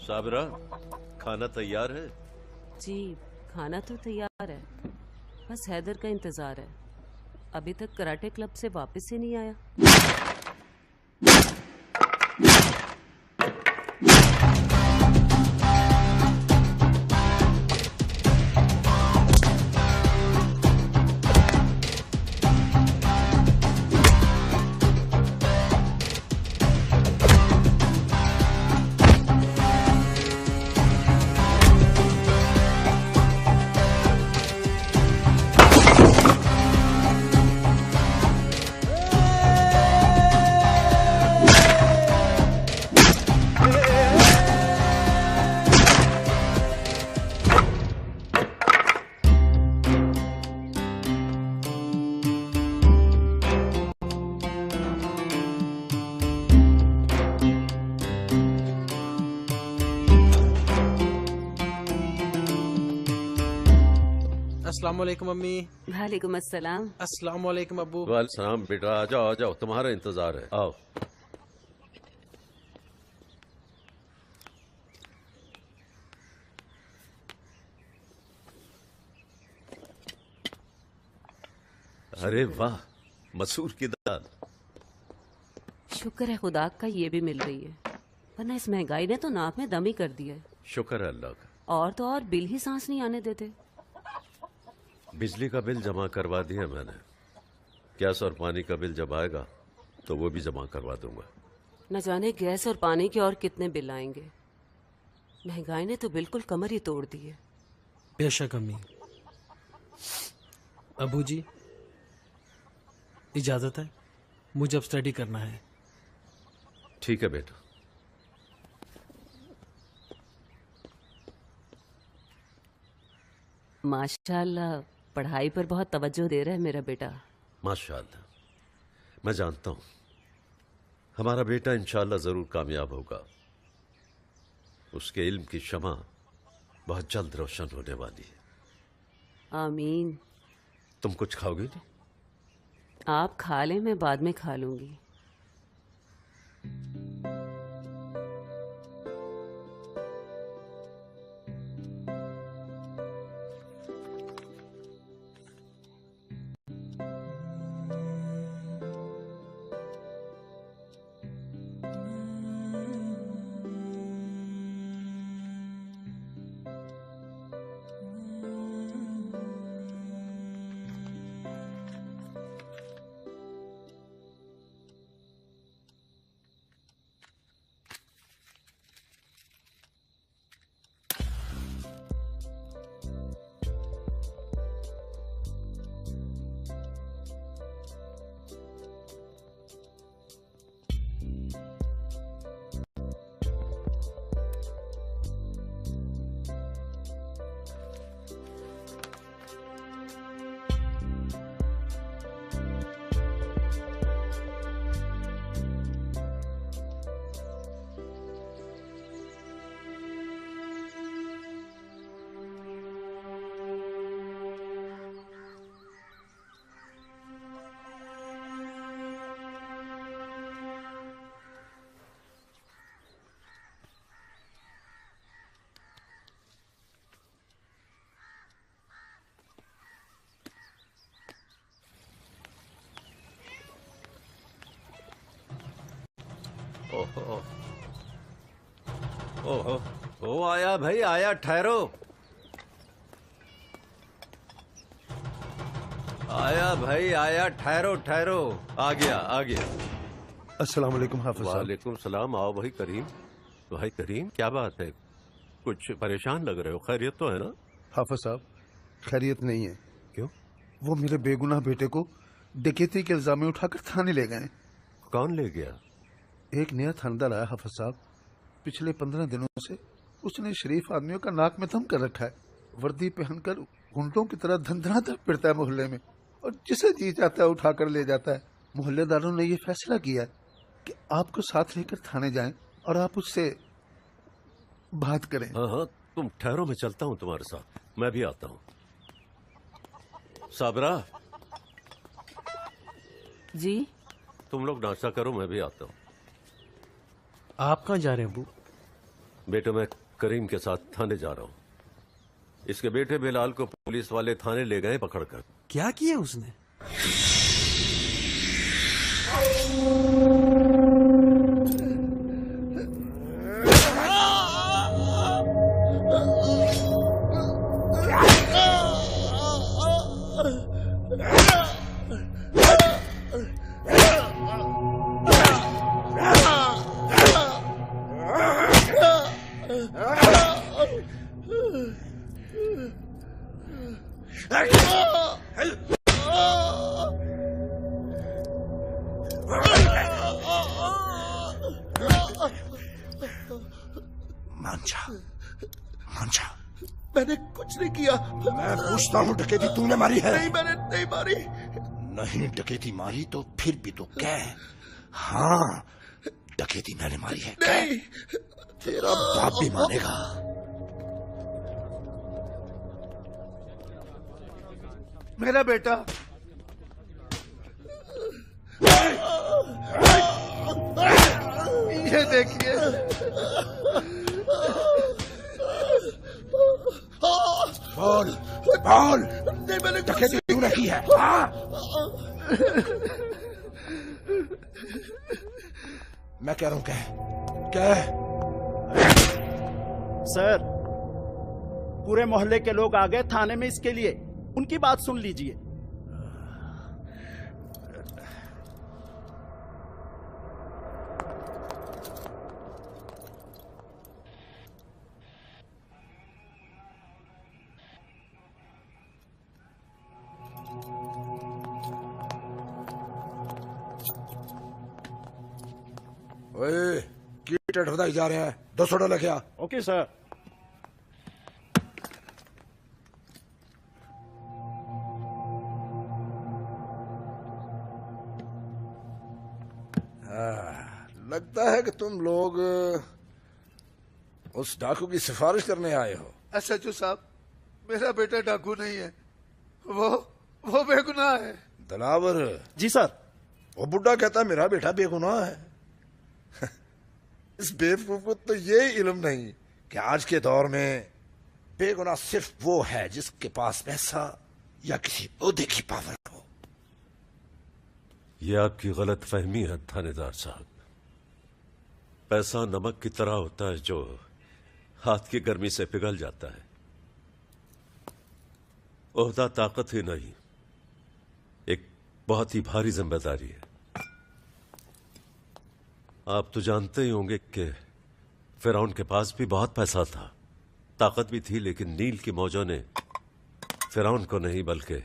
साबरा, खाना तैयार है? जी, खाना तो तैयार है, बस हैदर का इंतजार है। अभी तक कराटे क्लब से वापस ही नहीं आया। अस्सलाम वालेकुम अम्मी। वालेकुम अस्सलाम। अस्सलाम वालेकुम अब्बू। वालेकुम बेटा, आ जाओ आ जाओ, तुम्हारा इंतजार है, आओ। अरे वाह, मसूर की दाल। शुक्र है खुदा का ये भी मिल रही है, वरना इस महंगाई ने तो नाक में दम ही कर दिया है। शुक्र है अल्लाह का। और तो और बिल ही सांस नहीं आने देते। बिजली का बिल जमा करवा दिया मैंने। गैस और पानी का बिल जब आएगा तो वो भी जमा करवा दूंगा। न जाने गैस और पानी के और कितने बिल आएंगे। महंगाई ने तो बिल्कुल कमर ही तोड़ दी है। बेशक अम्मी। अबू जी, इजाजत है, मुझे अब स्टडी करना है। ठीक है बेटा। माशाल्लाह, पढ़ाई पर बहुत तवज्जो दे रहा है मेरा बेटा। माशाअल्लाह, मैं जानता हूं हमारा बेटा इंशाअल्लाह जरूर कामयाब होगा। उसके इल्म की शमा बहुत जल्द रोशन होने वाली है। आमीन। तुम कुछ खाओगे नहीं? आप खा लें, मैं बाद में खा लूंगी। ओहो ओहो, ओ आया भाई आया, ठहरो। आया भाई आया, ठहरो ठहरो। आ गया आ गया। अस्सलाम वालेकुम हाफिज साहब। वालेकुम सलाम। आओ भाई करीम। भाई करीम, क्या बात है? कुछ परेशान लग रहे हो, खैरियत तो है ना? हाफिज साहब, खैरियत नहीं है। क्यों? वो मेरे बेगुनाह बेटे को डकैती के इल्जाम में उठाकर थाने ले गए। कौन ले गया? एक नया थानेदार आया हाफिज साहब। पिछले 15 दिनों से उसने शरीफ आदमियों का नाक में दम कर रखा है। वर्दी पहनकर गुंडों की तरह धंधनाता फिरता है मोहल्ले में, और जिसे जी जाता है उठाकर ले जाता है। मोहल्लेदारों ने ये फैसला किया कि आपको साथ लेकर थाने जाएं और आप उससे बात करें। हाँ हाँ, तुम ठहरो, मैं चलता हूँ तुम्हारे साथ। मैं भी आता हूँ। साबरा जी, तुम लोग नाश्ता करो, मैं भी आता हूँ। आप कहाँ जा रहे हैं अबू? बेटे, मैं करीम के साथ थाने जा रहा हूँ। इसके बेटे बिलाल को पुलिस वाले थाने ले गए पकड़कर। क्या किया उसने? मांझा, मैंने कुछ नहीं किया। मैं पूछता हूँ, डकैती तूने मारी है? नहीं, मैंने नहीं मारी। नहीं डकैती मारी तो फिर भी तो कह। हाँ, डकैती मैंने मारी है। नहीं। तेरा बाप भी मानेगा। मेरा बेटा। ये देखिए। बोल बोल, नहीं, मैंने डकैती तूने की है? हाँ? मैं कह रहा हूं कह। सर, पूरे मोहल्ले के लोग आ गए थाने में इसके लिए। उनकी बात सुन लीजिए। ओए, कीट हटाई जा रहे हैं। 200 डॉलर क्या? Okay sir. लगता है कि तुम लोग उस डाकू की सिफारिश करने आए हो। एसएचओ साहब, मेरा बेटा डाकू नहीं है। वो बेगुनाह है। दलावर। जी सर। वो बुड्ढा कहता मेरा बेटा बेगुनाह है। इस बेवकूफ को तो ये इल्म नहीं कि आज के दौर में बेगुनाह सिर्फ वो है जिसके पास पैसा या किसी ओहदे की पावर हो। यह आपकी गलत फहमी है थानेदार साहब। पैसा नमक की तरह होता है जो हाथ की गर्मी से पिघल जाता है। ओहदा ताकत ही नहीं, एक बहुत ही भारी जिम्मेदारी है। आप तो जानते ही होंगे कि फिरौन के पास भी बहुत पैसा था, ताकत भी थी, लेकिन नील की मौजों ने फिरौन को नहीं बल्कि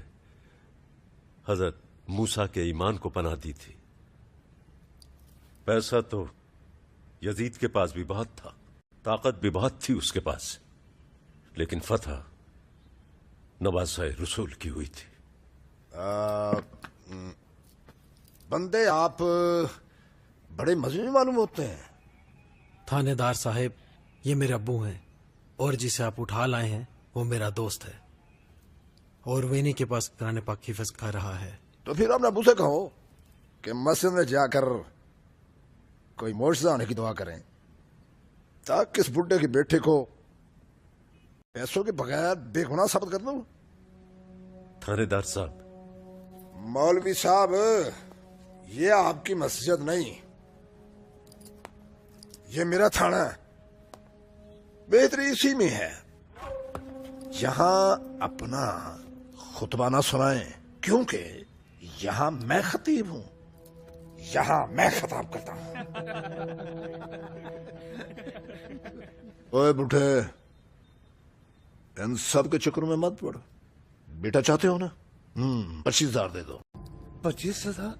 हजरत मूसा के ईमान को पनाह दी थी। पैसा तो यजीद के पास भी बहुत था, ताकत भी बहुत थी उसके पास, लेकिन फतह नवाज़े रसूल की हुई थी। बंदे आप बड़े मजनू मालूम होते हैं। थानेदार साहब, ये मेरे अब्बू हैं और जिसे आप उठा लाए हैं वो मेरा दोस्त है और वे इन्हीं के पास कुरान पाक हिफ्ज़ कर रहा है। तो फिर अपने अबू से कहो कि मस्जिद में जाकर कोई मोर्चा होने की दुआ करें ताकि इस बुड्ढे के बेटे को पैसों के बगैर बेगुनाह साबित कर दूं। थानेदार साहब, मौलवी साहब, ये आपकी मस्जिद नहीं, ये मेरा थाना है। बेहतरी इसी में है। यहां अपना खुतबा ना सुनाएं, क्योंकि यहां मैं खतीब हूं, यहां मैं खिताब करता हूं। ओए बुढ़े, इन सब के चक्कर में मत पड़। बेटा चाहते हो ना? 25,000 दे दो। 25,000?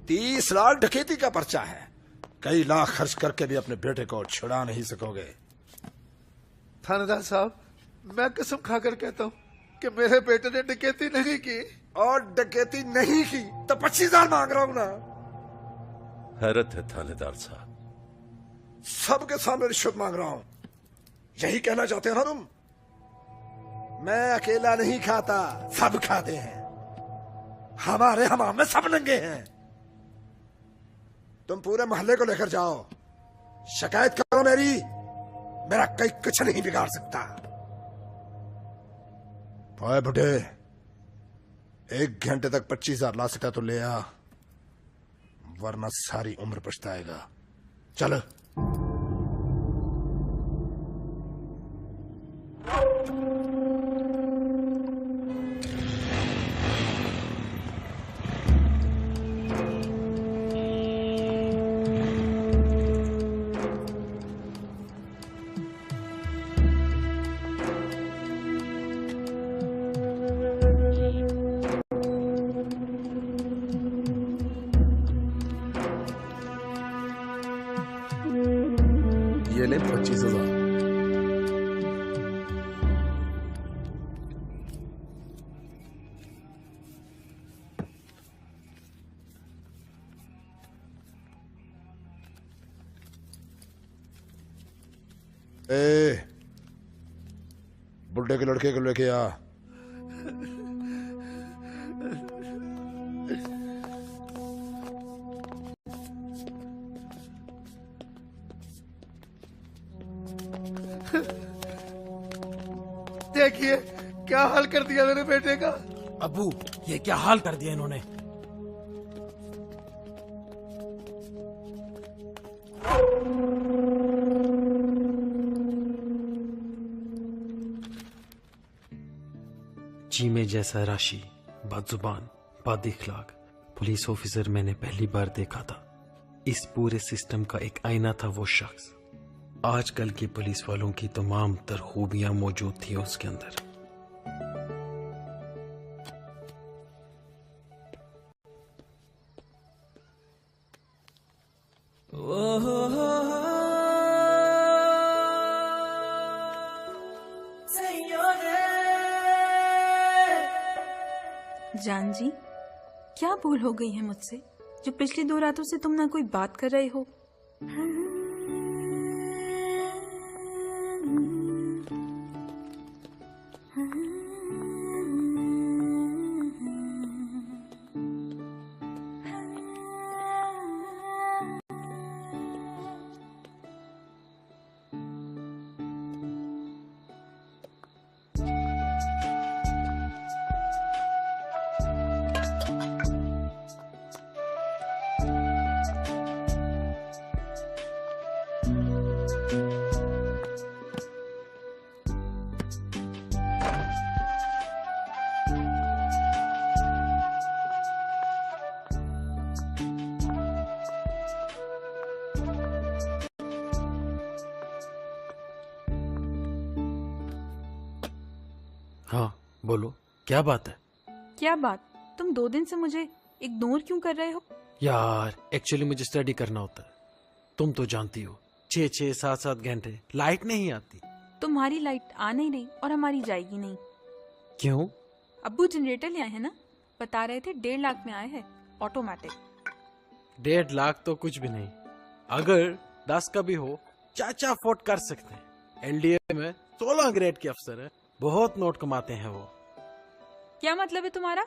30 लाख डकैती का पर्चा है। कई लाख खर्च करके भी अपने बेटे को छुड़ा नहीं सकोगे। थानेदार साहब, मैं कसम खाकर कहता हूँ कि मेरे बेटे ने डकैती नहीं की। और डकैती नहीं की तो 25,000 मांग रहा हूं ना। हैरत है थानेदार साहब, सबके सामने रिश्वत मांग रहा हूं। यही कहना चाहते हो ना तुम? मैं अकेला नहीं खाता, सब खाते हैं। हमारे हमाम में सब नंगे हैं। तुम पूरे मोहल्ले को लेकर जाओ, शिकायत करो मेरी मेरा कई कुछ नहीं बिगाड़ सकता। ओए बुढ़े, 1 घंटे तक 25,000 ला सकता तो ले आ, वरना सारी उम्र पछताएगा। चल। ये ले 25,000। ए, बुड्ढे के लड़के को लेके आ। देखिए क्या हाल कर दिया मेरे बेटे का। अबू, ये क्या हाल कर दिया इन्होंने। जी में जैसा राशि, बदजुबान, बदइखलाक पुलिस ऑफिसर मैंने पहली बार देखा था। इस पूरे सिस्टम का एक आईना था वो शख्स। आजकल के पुलिस वालों की तमाम तर खूबियां मौजूद थी उसके अंदर। जान जी, क्या भूल हो गई है मुझसे जो पिछली 2 रातों से तुम ना कोई बात कर रहे हो। हाँ बोलो, क्या बात है। क्या बात? तुम 2 दिन से मुझे इग्नोर क्यों कर रहे हो? यार एक्चुअली मुझे स्टडी करना होता है, तुम तो जानती हो 6-6, 7-7 घंटे लाइट नहीं आती। तुम्हारी लाइट आ नहीं रही और हमारी जाएगी नहीं। क्यों? अब्बू जनरेटर ले आए हैं ना, बता रहे थे 1.5 लाख में आए हैं ऑटोमेटिक। 1.5 लाख तो कुछ भी नहीं, अगर 10 का भी हो चाचा अफोर्ड कर सकते हैं। एलडीए में 16 ग्रेड के अफसर है, बहुत नोट कमाते हैं वो। क्या मतलब है तुम्हारा?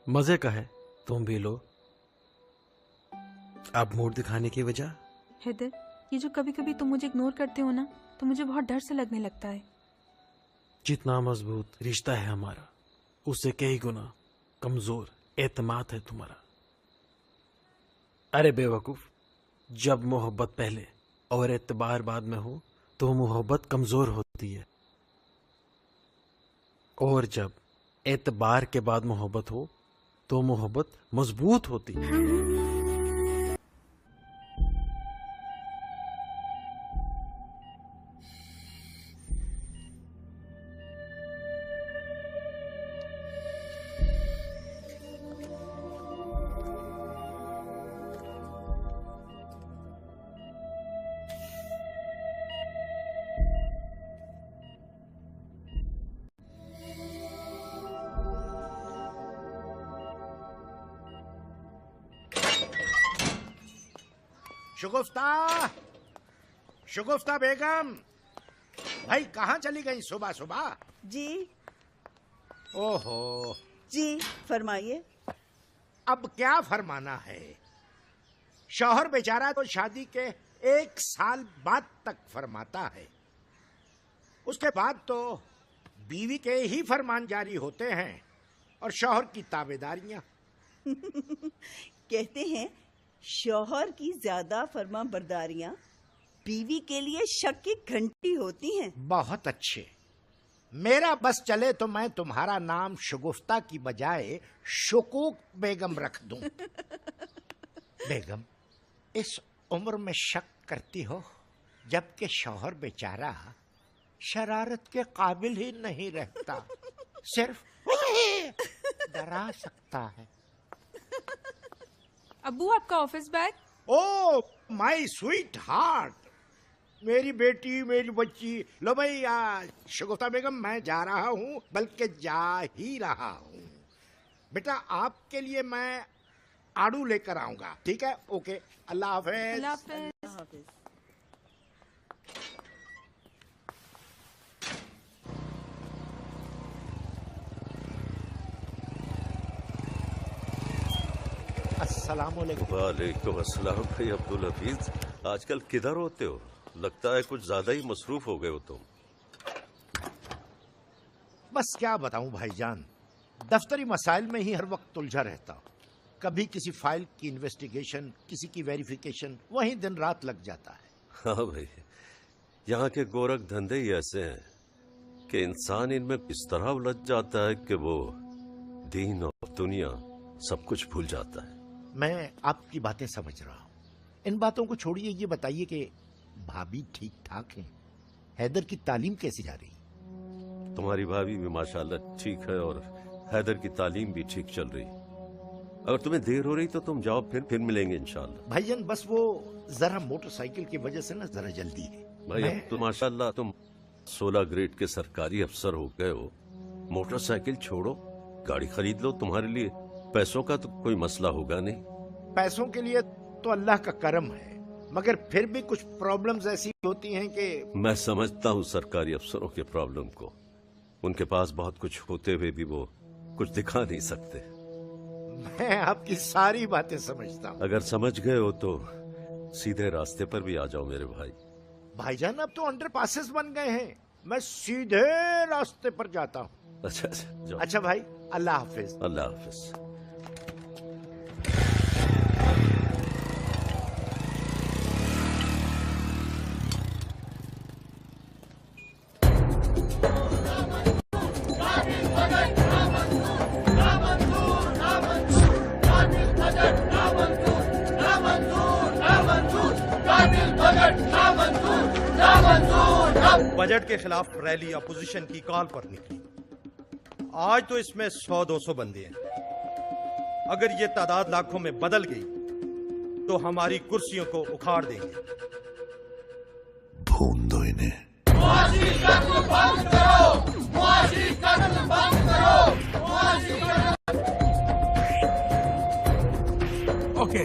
मजे का है, तुम भी लो। अब मूड दिखाने की वजह? हैदर, ये जो कभी कभी तुम मुझे इग्नोर करते हो ना, तो मुझे बहुत डर से लगने लगता है। जितना मजबूत रिश्ता है हमारा, उससे कई गुना कमजोर एतमाद है तुम्हारा। अरे बेवकूफ, जब मोहब्बत पहले और एतबार बाद में हो तो मोहब्बत कमजोर होती है, और जब एतबार के बाद मोहब्बत हो तो मोहब्बत मजबूत होती है। शुगुफ्ता, शुगुफ्ता बेगम, भाई कहाँ चली गई सुबह सुबह? जी ओहो, जी फरमाइए। अब क्या फरमाना है? शौहर बेचारा तो शादी के 1 साल बाद तक फरमाता है, उसके बाद तो बीवी के ही फरमान जारी होते हैं और शौहर की ताबेदारियां। कहते हैं शौहर की ज्यादा फर्मा बरदारियां बीवी के लिए शक की घंटी होती हैं। बहुत अच्छे। मेरा बस चले तो मैं तुम्हारा नाम शगुफ्ता की बजाय शुकूक बेगम रख दूं। बेगम, इस उम्र में शक करती हो जबकि शौहर बेचारा शरारत के काबिल ही नहीं रहता, सिर्फ डरा सकता है। अब्बू आपका office bag. Oh my sweet heart, मेरी बेटी, मेरी बच्ची। लो भाई, शगुफ्ता बेगम, मैं जा रहा हूँ, बल्कि जा ही रहा हूँ। बेटा, आपके लिए मैं आड़ू लेकर आऊंगा, ठीक है? ओके, अल्लाह हाफिज। अल्लाह हाफिज। अस्सलाम वालेकुम। वालेकुम अस्सलाम। भाई अब्दुल हफीज, आजकल किधर होते हो? लगता है कुछ ज्यादा ही मसरूफ हो गए हो तुम। बस क्या बताऊं भाईजान, दफ्तरी मसाइल में ही हर वक्त उलझा रहता हूं। कभी किसी फाइल की इन्वेस्टिगेशन, किसी की वेरिफिकेशन, वहीं दिन रात लग जाता है। हाँ भाई, यहाँ के गोरख धंधे ही ऐसे हैं कि इंसान इनमें इस तरह उलझ जाता है कि वो दीन और दुनिया सब कुछ भूल जाता है। मैं आपकी बातें समझ रहा हूँ। इन बातों को छोड़िए, ये बताइए कि भाभी ठीक ठाक हैं? हैदर की तालीम कैसी जा रही? तुम्हारी भाभी भी माशाल्लाह ठीक है और हैदर की तालीम भी ठीक चल रही। अगर तुम्हें देर हो रही तो तुम जाओ, फिर मिलेंगे इंशाल्लाह। भाईजान, बस वो जरा मोटरसाइकिल की वजह से ना जरा जल्दी है। भाई अब तो माशाल्लाह तुम 16 ग्रेड के सरकारी अफसर हो गए हो। मोटरसाइकिल छोड़ो, गाड़ी खरीद लो। तुम्हारे लिए पैसों का तो कोई मसला होगा नहीं। पैसों के लिए तो अल्लाह का करम है, मगर फिर भी कुछ प्रॉब्लम्स ऐसी होती हैं कि मैं समझता हूँ सरकारी अफसरों के प्रॉब्लम को। उनके पास बहुत कुछ होते हुए भी वो कुछ दिखा नहीं सकते। मैं आपकी सारी बातें समझता हूँ। अगर समझ गए हो तो सीधे रास्ते पर भी आ जाओ मेरे भाई। भाईजान, अब तो अंडर पासेस बन गए हैं, मैं सीधे रास्ते पर जाता हूँ। अच्छा जाओ। अच्छा भाई, अल्लाह हाफिज। अल्लाह हाफिज। बजट के खिलाफ रैली अपोजिशन की कॉल पर निकली। आज तो इसमें 100-200 बंदे हैं। अगर ये तादाद लाखों में बदल गई तो हमारी कुर्सियों को उखाड़ देंगे। भून दो इन्हें। ओके।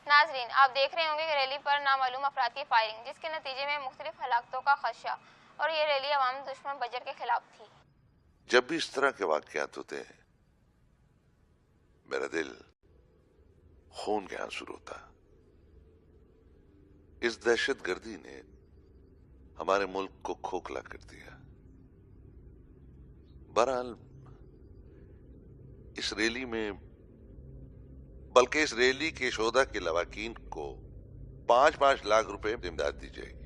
नाजरीन, आप देख रहे होंगे कि रैली पर नामालूम अफराद की फायरिंग, जिसके नतीजे में मुख्तलिफ हलाकतों का खदशा, और ये रैली अवाम दुश्मन बजट के खिलाफ थी। जब भी इस तरह के वाकयात होते हैं मेरा दिल खून के आंसू रोता। इस दहशतगर्दी ने हमारे मुल्क को खोखला कर दिया। बहरहाल इस रैली में, बल्कि इस रैली के शोधा के लवाकीन को 5-5 लाख रुपए इमदाद दी जाएगी।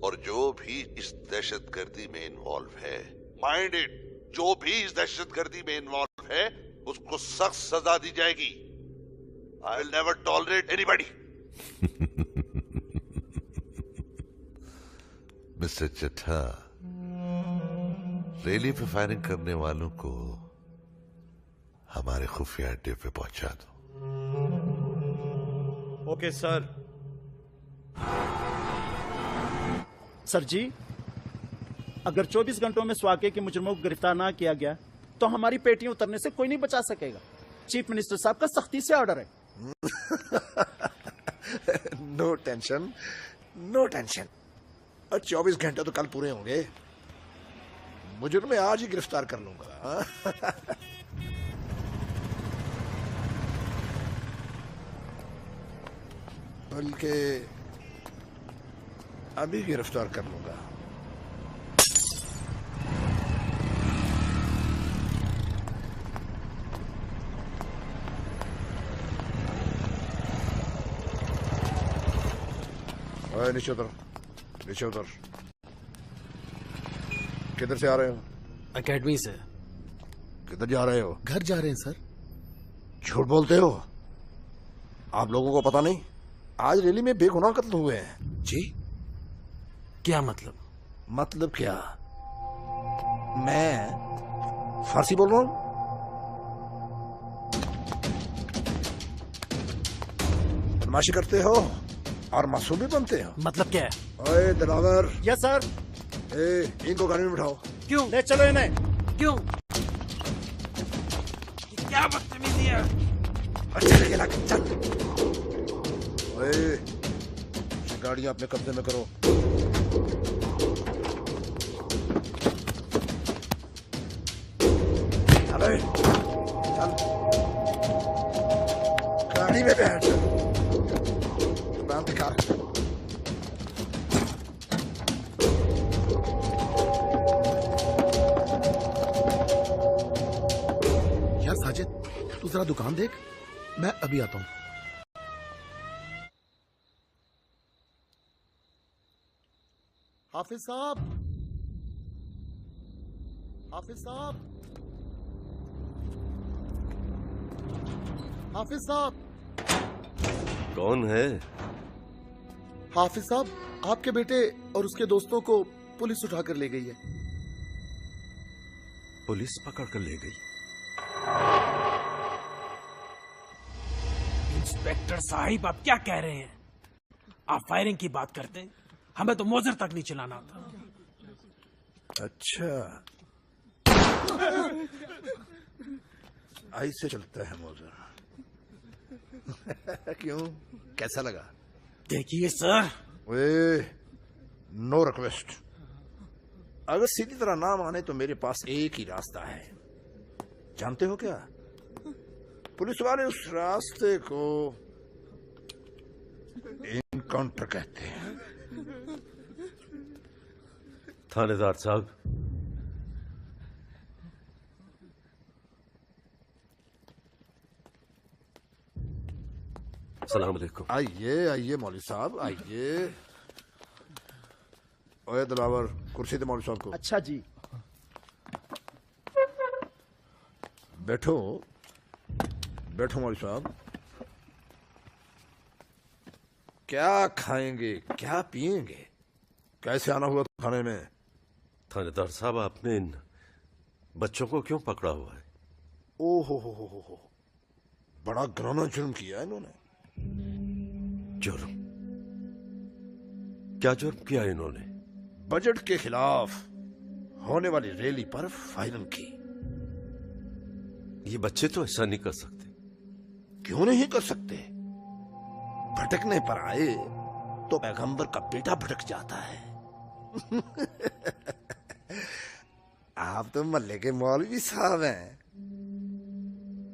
और जो भी इस दहशतगर्दी में इन्वॉल्व है, माइंड इट, जो भी इस दहशतगर्दी में इन्वॉल्व है उसको सख्त सजा दी जाएगी। I will never tolerate anybody. Mister चट्टा, रैली पे फायरिंग करने वालों को हमारे खुफिया अड्डे पे पहुंचा दो। Okay sir. सर जी, अगर 24 घंटों में इस वाकये के मुजरिमों को गिरफ्तार ना किया गया तो हमारी पेटियां उतरने से कोई नहीं बचा सकेगा। चीफ मिनिस्टर साहब का सख्ती से ऑर्डर है। No tension, no tension. और 24 घंटे तो कल पूरे होंगे। मुजरिम मैं आज ही गिरफ्तार कर लूंगा। बल्कि अभी गिरफ्तार कर लूंगा। ओए नीचे उतर, नीचे उतर। किधर से आ रहे हो? एकेडमी से। किधर जा रहे हो? घर जा रहे हैं सर। झूठ बोलते हो। आप लोगों को पता नहीं आज रैली में बेगुनाह कत्ल हुए हैं। जी? क्या मतलब? मतलब क्या? मैं फारसी बोल रहा हूं। बदमाशी करते हो और मासूम भी बनते हो। मतलब क्या है? ओए दलावर। Yes sir. इनको गाड़ी में बिठाओ। क्यों? ले चलो इन्हें। क्यों? क्या बदतमीजी है? चल चल। ओए, गाड़ियां अपने कब्जे में करो। अरे चल, गाड़ी में बैठ। बांध कर। यार साजिद, तू जरा दुकान देख, मैं अभी आता हूँ। हाफिज साहब, हाफिज साहब, हाफिज साहब। कौन है? हाफिज साहब, आपके बेटे और उसके दोस्तों को पुलिस उठा कर ले गई है। पुलिस पकड़ कर ले गई? इंस्पेक्टर साहिब, आप क्या कह रहे हैं? आप फायरिंग की बात करते हैं, हमें तो मोजर तक नहीं चलाना था। अच्छा, ऐसे चलता है मोजर। क्यों, कैसा लगा? देखिए सर, वे नो रिक्वेस्ट। अगर सीधी तरह ना माने तो मेरे पास एक ही रास्ता है। जानते हो क्या? पुलिस वाले उस रास्ते को इनकाउंटर कहते हैं। थानेदार साहब, सलाम अलैकुम। आइए आइए मौलवी साहब, आइए। ओए दिलावर, कुर्सी दे मौलवी साहब को। अच्छा जी। बैठो बैठो मौलवी साहब। क्या खाएंगे, क्या पिएंगे? कैसे आना हुआ खाने में? थानेदार साहब, आपने इन बच्चों को क्यों पकड़ा हुआ है? ओहो हो, बड़ा घृणा जुर्म किया इन्होंने। जुर्म? क्या जुर्म किया इन्होंने? बजट के खिलाफ होने वाली रैली पर फायरिंग की। ये बच्चे तो ऐसा नहीं कर सकते। क्यों नहीं कर सकते? भटकने पर आए तो पैगंबर का बेटा भटक जाता है। आप तो मल्ले के मौलवी साहब हैं।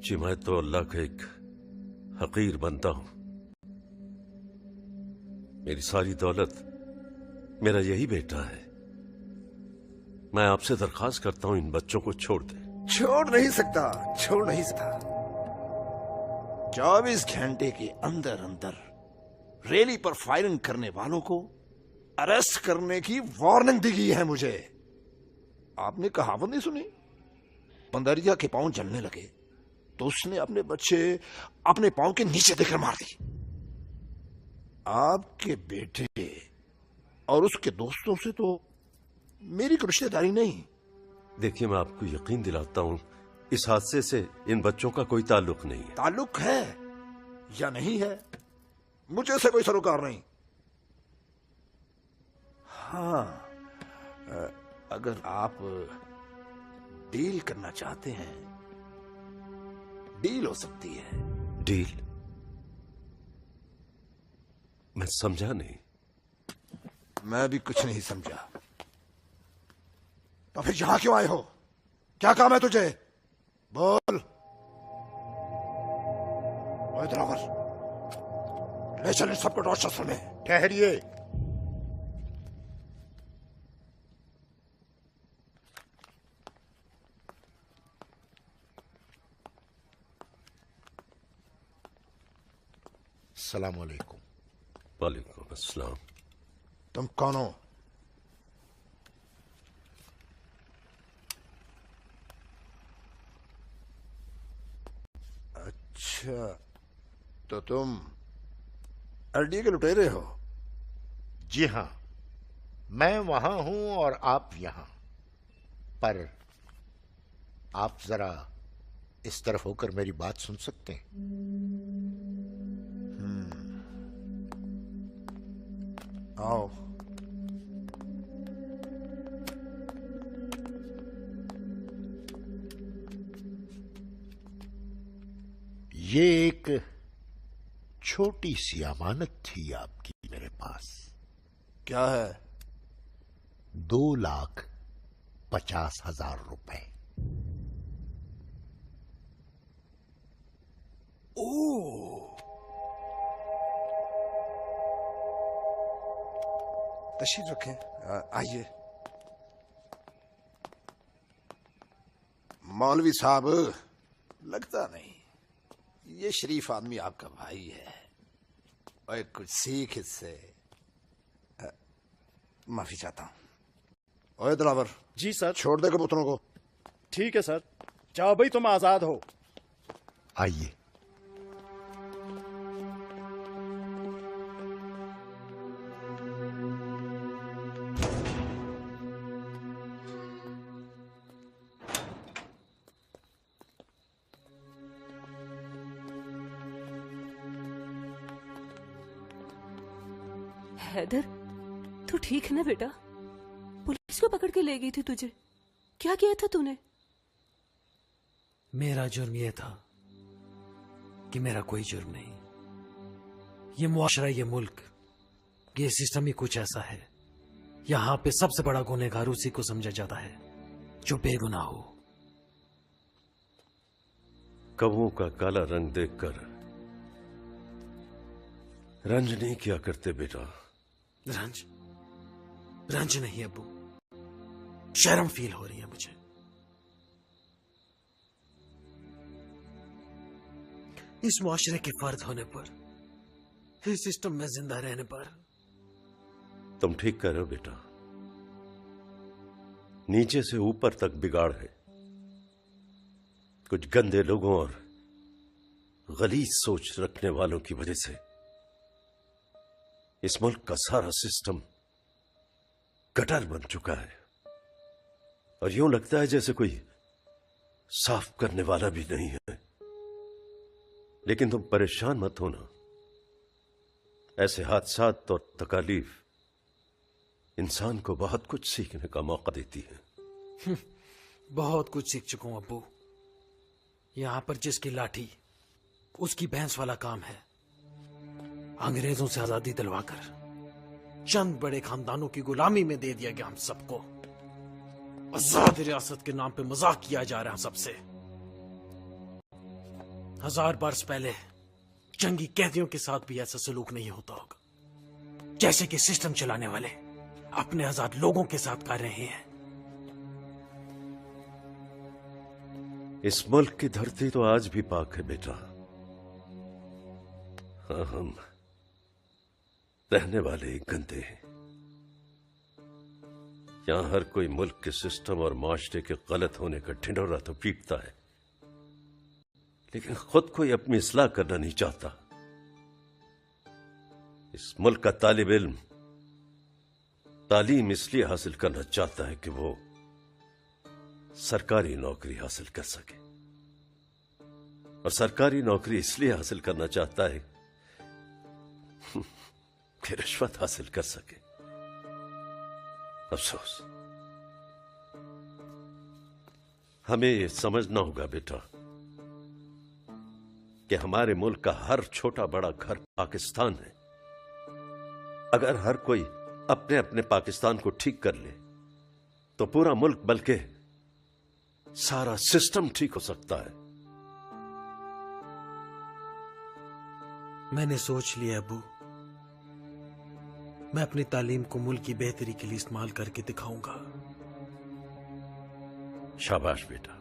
जी, मैं तो अल्लाह का एक हकीर बनता हूं। मेरी सारी दौलत मेरा यही बेटा है। मैं आपसे दरखास्त करता हूं, इन बच्चों को छोड़ दे। छोड़ नहीं सकता, छोड़ नहीं सकता। 24 घंटे के अंदर अंदर रैली पर फायरिंग करने वालों को अरेस्ट करने की वार्निंग दी गई है मुझे। आपने कहावत नहीं सुनी, बंदरिया के पांव जलने लगे तो उसने अपने बच्चे अपने पांव के नीचे देकर मार दी। आपके बेटे और उसके दोस्तों से तो मेरी कोई रिश्तेदारी नहीं। देखिए, मैं आपको यकीन दिलाता हूं, इस हादसे से इन बच्चों का कोई ताल्लुक नहीं है। ताल्लुक है या नहीं है, मुझे से कोई सरोकार नहीं। हाँ, अगर आप डील करना चाहते हैं, डील हो सकती है। डील? मैं समझा नहीं। मैं भी कुछ नहीं समझा। तो फिर यहां क्यों आए हो? क्या काम है तुझे? बोल। ओए ड्राइवर, ले चल इन सबको रोचस्टर में। ठहरिए। अस्सलाम वालेकुम। वालेकुम अस्सलाम। तुम कौन हो? अच्छा, तो तुम एलडीए के लुटेरे हो? जी हां, मैं वहां हूं और आप यहां। पर आप जरा इस तरफ होकर मेरी बात सुन सकते हैं? आओ। ये एक छोटी सी अमानत थी आपकी मेरे पास। क्या है? 2,50,000 रुपए। तशरीफ रखें, आइए। मौलवी साहब, लगता नहीं ये शरीफ आदमी आपका भाई है। और कुछ सीख इससे। माफी चाहता हूं। ओए दिलावर। जी सर। छोड़ दे कबूतरों को। ठीक है सर, जाओ भाई, तुम आजाद हो। आइए। हैदर, तू ठीक है ना बेटा? पुलिस को पकड़ के ले गई थी तुझे, क्या किया था तूने? मेरा जुर्म यह था कि मेरा कोई जुर्म नहीं। ये मुआशरा, ये मुल्क, ये सिस्टम ही कुछ ऐसा है। यहां पे सबसे बड़ा गुनहगार उसी को समझा जाता है जो बेगुनाह हो। कौवों का काला रंग देखकर रंज नहीं किया करते बेटा। रंज नहीं अब्बू, शर्म फील हो रही है मुझे। इस मुआशरे के फर्द होने पर, इस सिस्टम में जिंदा रहने पर। तुम ठीक कह रहे हो बेटा, नीचे से ऊपर तक बिगाड़ है। कुछ गंदे लोगों और गलीज सोच रखने वालों की वजह से इस मुल्क का सारा सिस्टम गटर बन चुका है। और यूं लगता है जैसे कोई साफ करने वाला भी नहीं है। लेकिन तुम परेशान मत होना, ऐसे हादसात और तकालीफ इंसान को बहुत कुछ सीखने का मौका देती है। बहुत कुछ सीख चुका हूं अब्बू। यहां पर जिसकी लाठी उसकी भैंस वाला काम है। अंग्रेजों से आजादी दिलवाकर चंद बड़े खानदानों की गुलामी में दे दिया गया हम सबको। आजाद रियासत के नाम पे मजाक किया जा रहा है सबसे। 1000 बरस पहले जंगी कैदियों के साथ भी ऐसा सलूक नहीं होता होगा जैसे कि सिस्टम चलाने वाले अपने आजाद लोगों के साथ कर रहे हैं। इस मुल्क की धरती तो आज भी पाक है बेटा। हाँ, हम रहने वाले गंदे हैं। यहां हर कोई मुल्क के सिस्टम और माशरे के गलत होने का ढिंढोरा तो पीटता है, लेकिन खुद कोई अपनी इस्लाह करना नहीं चाहता। इस मुल्क का तालिब इल्म तालीम इसलिए हासिल करना चाहता है कि वो सरकारी नौकरी हासिल कर सके, और सरकारी नौकरी इसलिए हासिल करना चाहता है कि रिश्वत हासिल कर सके। अफसोस, हमें यह समझना होगा बेटा कि हमारे मुल्क का हर छोटा बड़ा घर पाकिस्तान है। अगर हर कोई अपने अपने पाकिस्तान को ठीक कर ले तो पूरा मुल्क बल्कि सारा सिस्टम ठीक हो सकता है। मैंने सोच लिया अबू, मैं अपनी तालीम को मुल्क की बेहतरी के लिए इस्तेमाल करके दिखाऊंगा। शाबाश बेटा,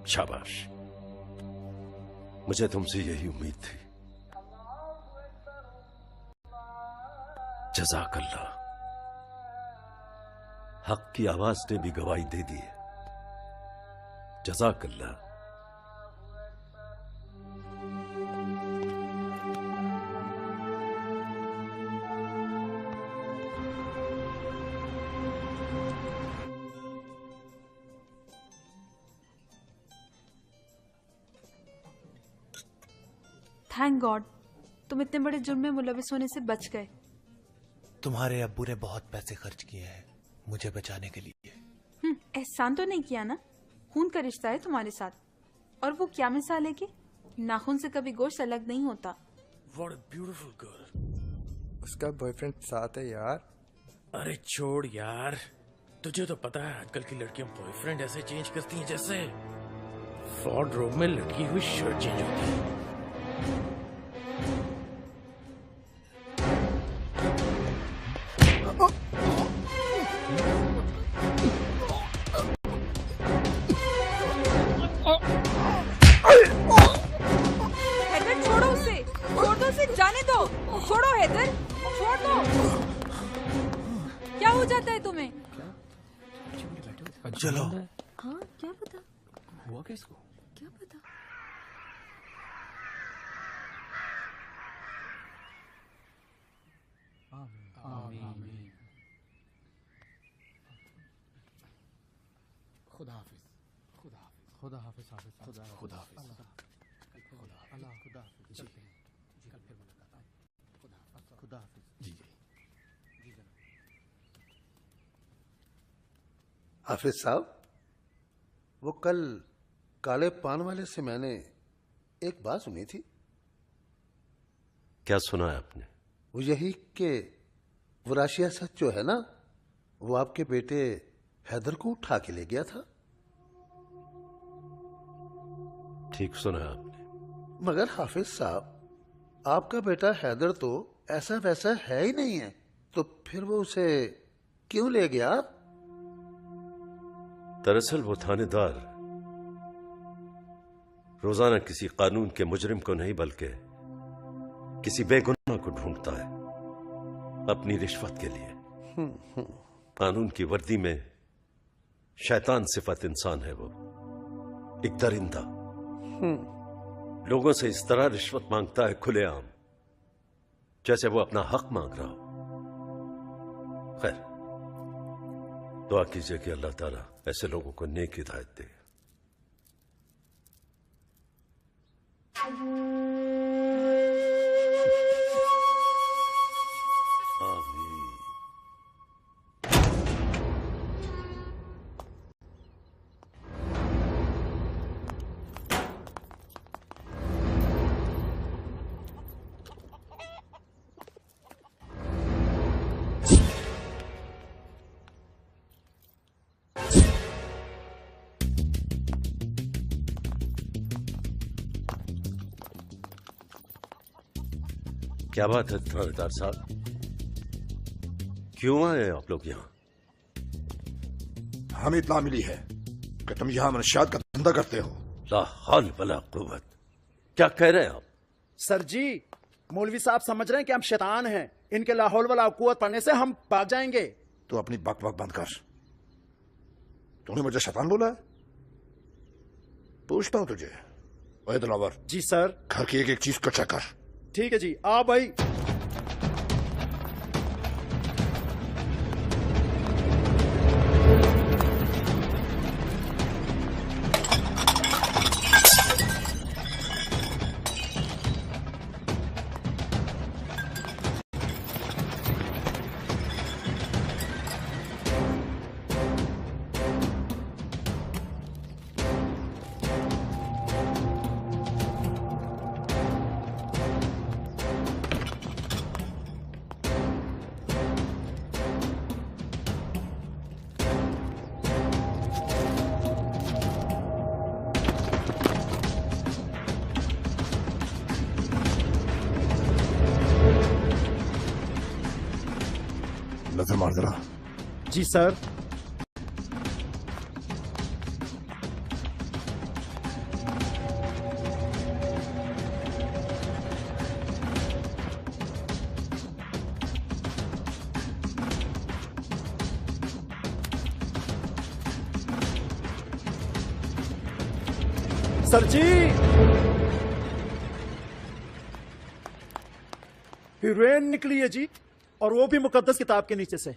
शाबाश। मुझे तुमसे यही उम्मीद थी। जज़ाकल्लाह। हक की आवाज ने भी गवाही दे दी है। जज़ाकल्लाह। थैंक गॉड तुम इतने बड़े जुर्म में मुलविस होने से बच गए। तुम्हारे अब्बू ने बहुत पैसे खर्च किए हैं मुझे बचाने के लिए। एहसान तो नहीं किया ना, खून का रिश्ता है तुम्हारे साथ। और वो क्या मिसाल है कि नाखून से कभी गोश्त अलग नहीं होता। What a beautiful girl। उसका बॉयफ्रेंड साथ है यार। अरे छोड़ यार, तुझे तो पता है आजकल की लड़कियां बॉयफ्रेंड ऐसे चेंज करती हैं जैसे वार्डरोब में लटकी हुई शर्ट चेंज होती है। हैदर छोड़ो उसे, छोड़ दो उसे, जाने दो। छोड़ो हैदर, छोड़ दो। क्या हो जाता है तुम्हें? चलो। हाँ क्या पता हुआ क्या इसको? क्या पता। आमीन। खुदा हाफिज। खुदा हाफिज। खुदा हाफिज। खुदा हाफिज। खुदा हाफिज। अल्लाह खुदा हाफिज। जी कल फिर मुलाकात। खुदा हाफिज। जी जी हाफिज साहब, वो कल काले पान वाले से मैंने एक बात सुनी थी। क्या सुना है आपने? वो यही कि वो राशिया सच जो है ना, वो आपके बेटे हैदर को उठा के ले गया था। ठीक सुना है आपने। मगर हाफिज साहब, आपका बेटा हैदर तो ऐसा वैसा है ही नहीं है, तो फिर वो उसे क्यों ले गया? दरअसल वो थानेदार रोजाना किसी कानून के मुजरिम को नहीं बल्कि किसी बेगुनाह को ढूंढता है अपनी रिश्वत के लिए। कानून की वर्दी में शैतान सिफत इंसान है वो, एक दरिंदा। लोगों से इस तरह रिश्वत मांगता है खुलेआम, जैसे वो अपना हक मांग रहा हो। खैर, दुआ कीजिए कि अल्लाह ताला ऐसे लोगों को नेक हिदायत दे। क्या बात है थानेदार साहब, क्यों आए आप लोग यहाँ? हमें इत्तला मिली है कि तुम यहाँ मनशियात का धंधा करते हो। ला हौल वला कुव्वत, क्या कह रहे हैं आप? सर जी, मौलवी साहब समझ रहे हैं कि हम शैतान हैं। इनके लाहौल वाला कुव्वत पढ़ने से हम भाग जाएंगे। तू अपनी बक बक बंद कर। तूने मुझे शैतान बोला है? पूछता हूं तुझे, ओए दिलावर। जी सर। घर की एक एक चीज को चेक कर। ठीक है जी। आ भाई। नजर मार जरा। जी सर। सर जी, हीरोइन निकली है जी, और वो भी मुकद्दस किताब के नीचे से।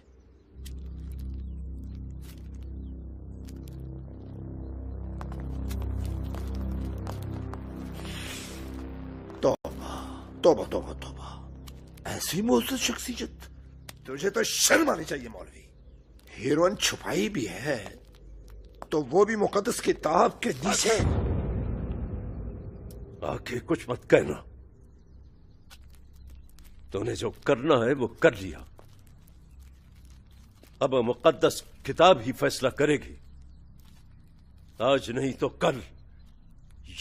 तौबा तौबा तौबा, ऐसी मोअज़्ज़ज़ शख्सियत, तुझे तो शर्म आनी चाहिए मौलवी। हीरोइन छुपाई भी है तो वो भी मुकद्दस किताब के नीचे। आगे कुछ मत कहना, तूने जो करना है वो कर लिया। अब मुकद्दस किताब ही फैसला करेगी। आज नहीं तो कल,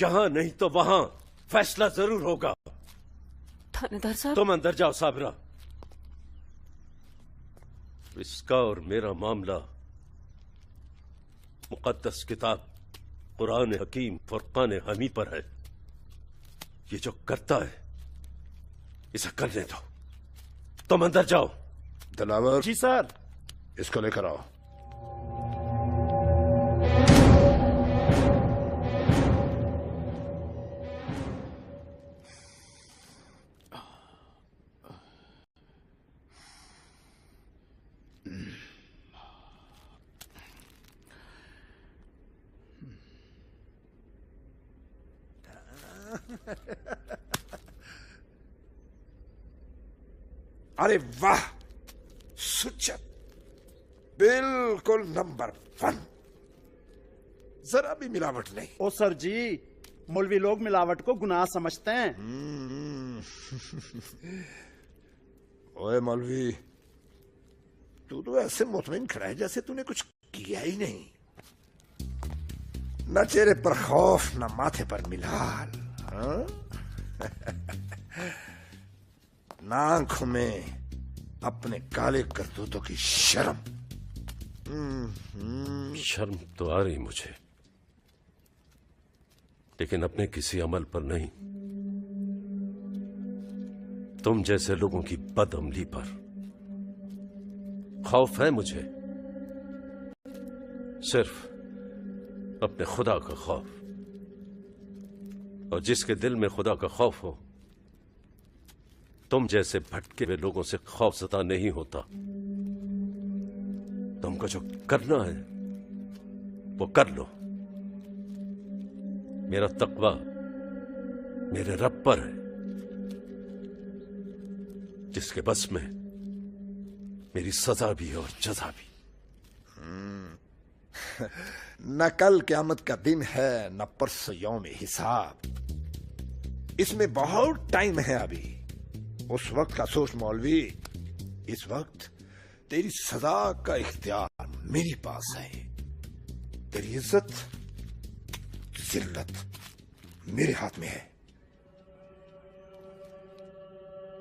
यहां नहीं तो वहां फैसला जरूर होगा। थानेदार साहब, तुम अंदर जाओ साबरा। इसका और मेरा मामला मुकद्दस किताब कुरान हकीम फुरकान हमीद पर है। ये जो करता है इसे करने दो। तुम अंदर जाओ। दिलावर। जी सर। इसको लेकर आओ। अरे वाह, सुचक, बिल्कुल नंबर 1, जरा भी मिलावट नहीं। ओ सर जी, मौलवी लोग मिलावट को गुनाह समझते हैं। ओए मौलवी, तू तो ऐसे मुतमईन खड़ा है जैसे तूने कुछ किया ही नहीं। न चेहरे पर खौफ, न माथे पर मिलाल, हाँ? न आंखों में अपने काले करतूतों की शर्म। शर्म तो आ रही मुझे, लेकिन अपने किसी अमल पर नहीं, तुम जैसे लोगों की बदअमली पर खौफ है मुझे। सिर्फ अपने खुदा का खौफ, और जिसके दिल में खुदा का खौफ हो, तुम जैसे भटके हुए लोगों से खौफज़दा नहीं होता। तुमको जो करना है वो कर लो। मेरा तक़वा मेरे रब पर है, जिसके बस में मेरी सजा भी है और जजा भी। न कल क़यामत का दिन है, न परसों यौम हिसाब। इसमें बहुत टाइम है अभी। उस वक्त का सोच मौलवी। इस वक्त तेरी सजा का इख्तियार मेरे पास है। तेरी इज्जत, जिल्लत मेरे हाथ में है।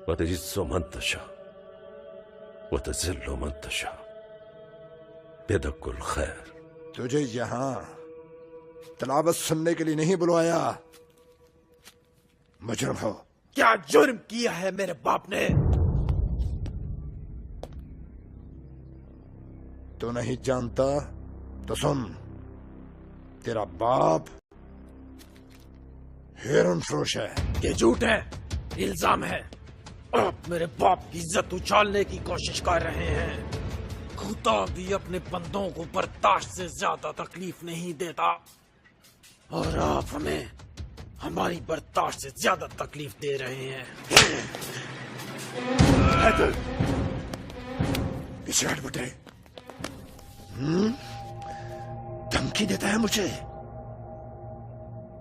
वतइज़्ज़ु मन तशा वतज़िल्लु मन तशा बियदिकुल खैर। तुझे यहां तिलावत सुनने के लिए नहीं बुलवाया। मुजरिम हो। क्या जुर्म किया है मेरे बाप ने? तो नहीं जानता तो सुन, तेरा बाप हेरोइन फरोश है। ये झूठ है, इल्जाम है। आप मेरे बाप की इज्जत उछालने की कोशिश कर रहे हैं। खुदा भी अपने बंदों को बर्दाश्त से ज्यादा तकलीफ नहीं देता, और आप हमें हमारी बर्दाश्त से ज्यादा तकलीफ दे रहे हैं। पीछे हट बेटे। धमकी देता है मुझे।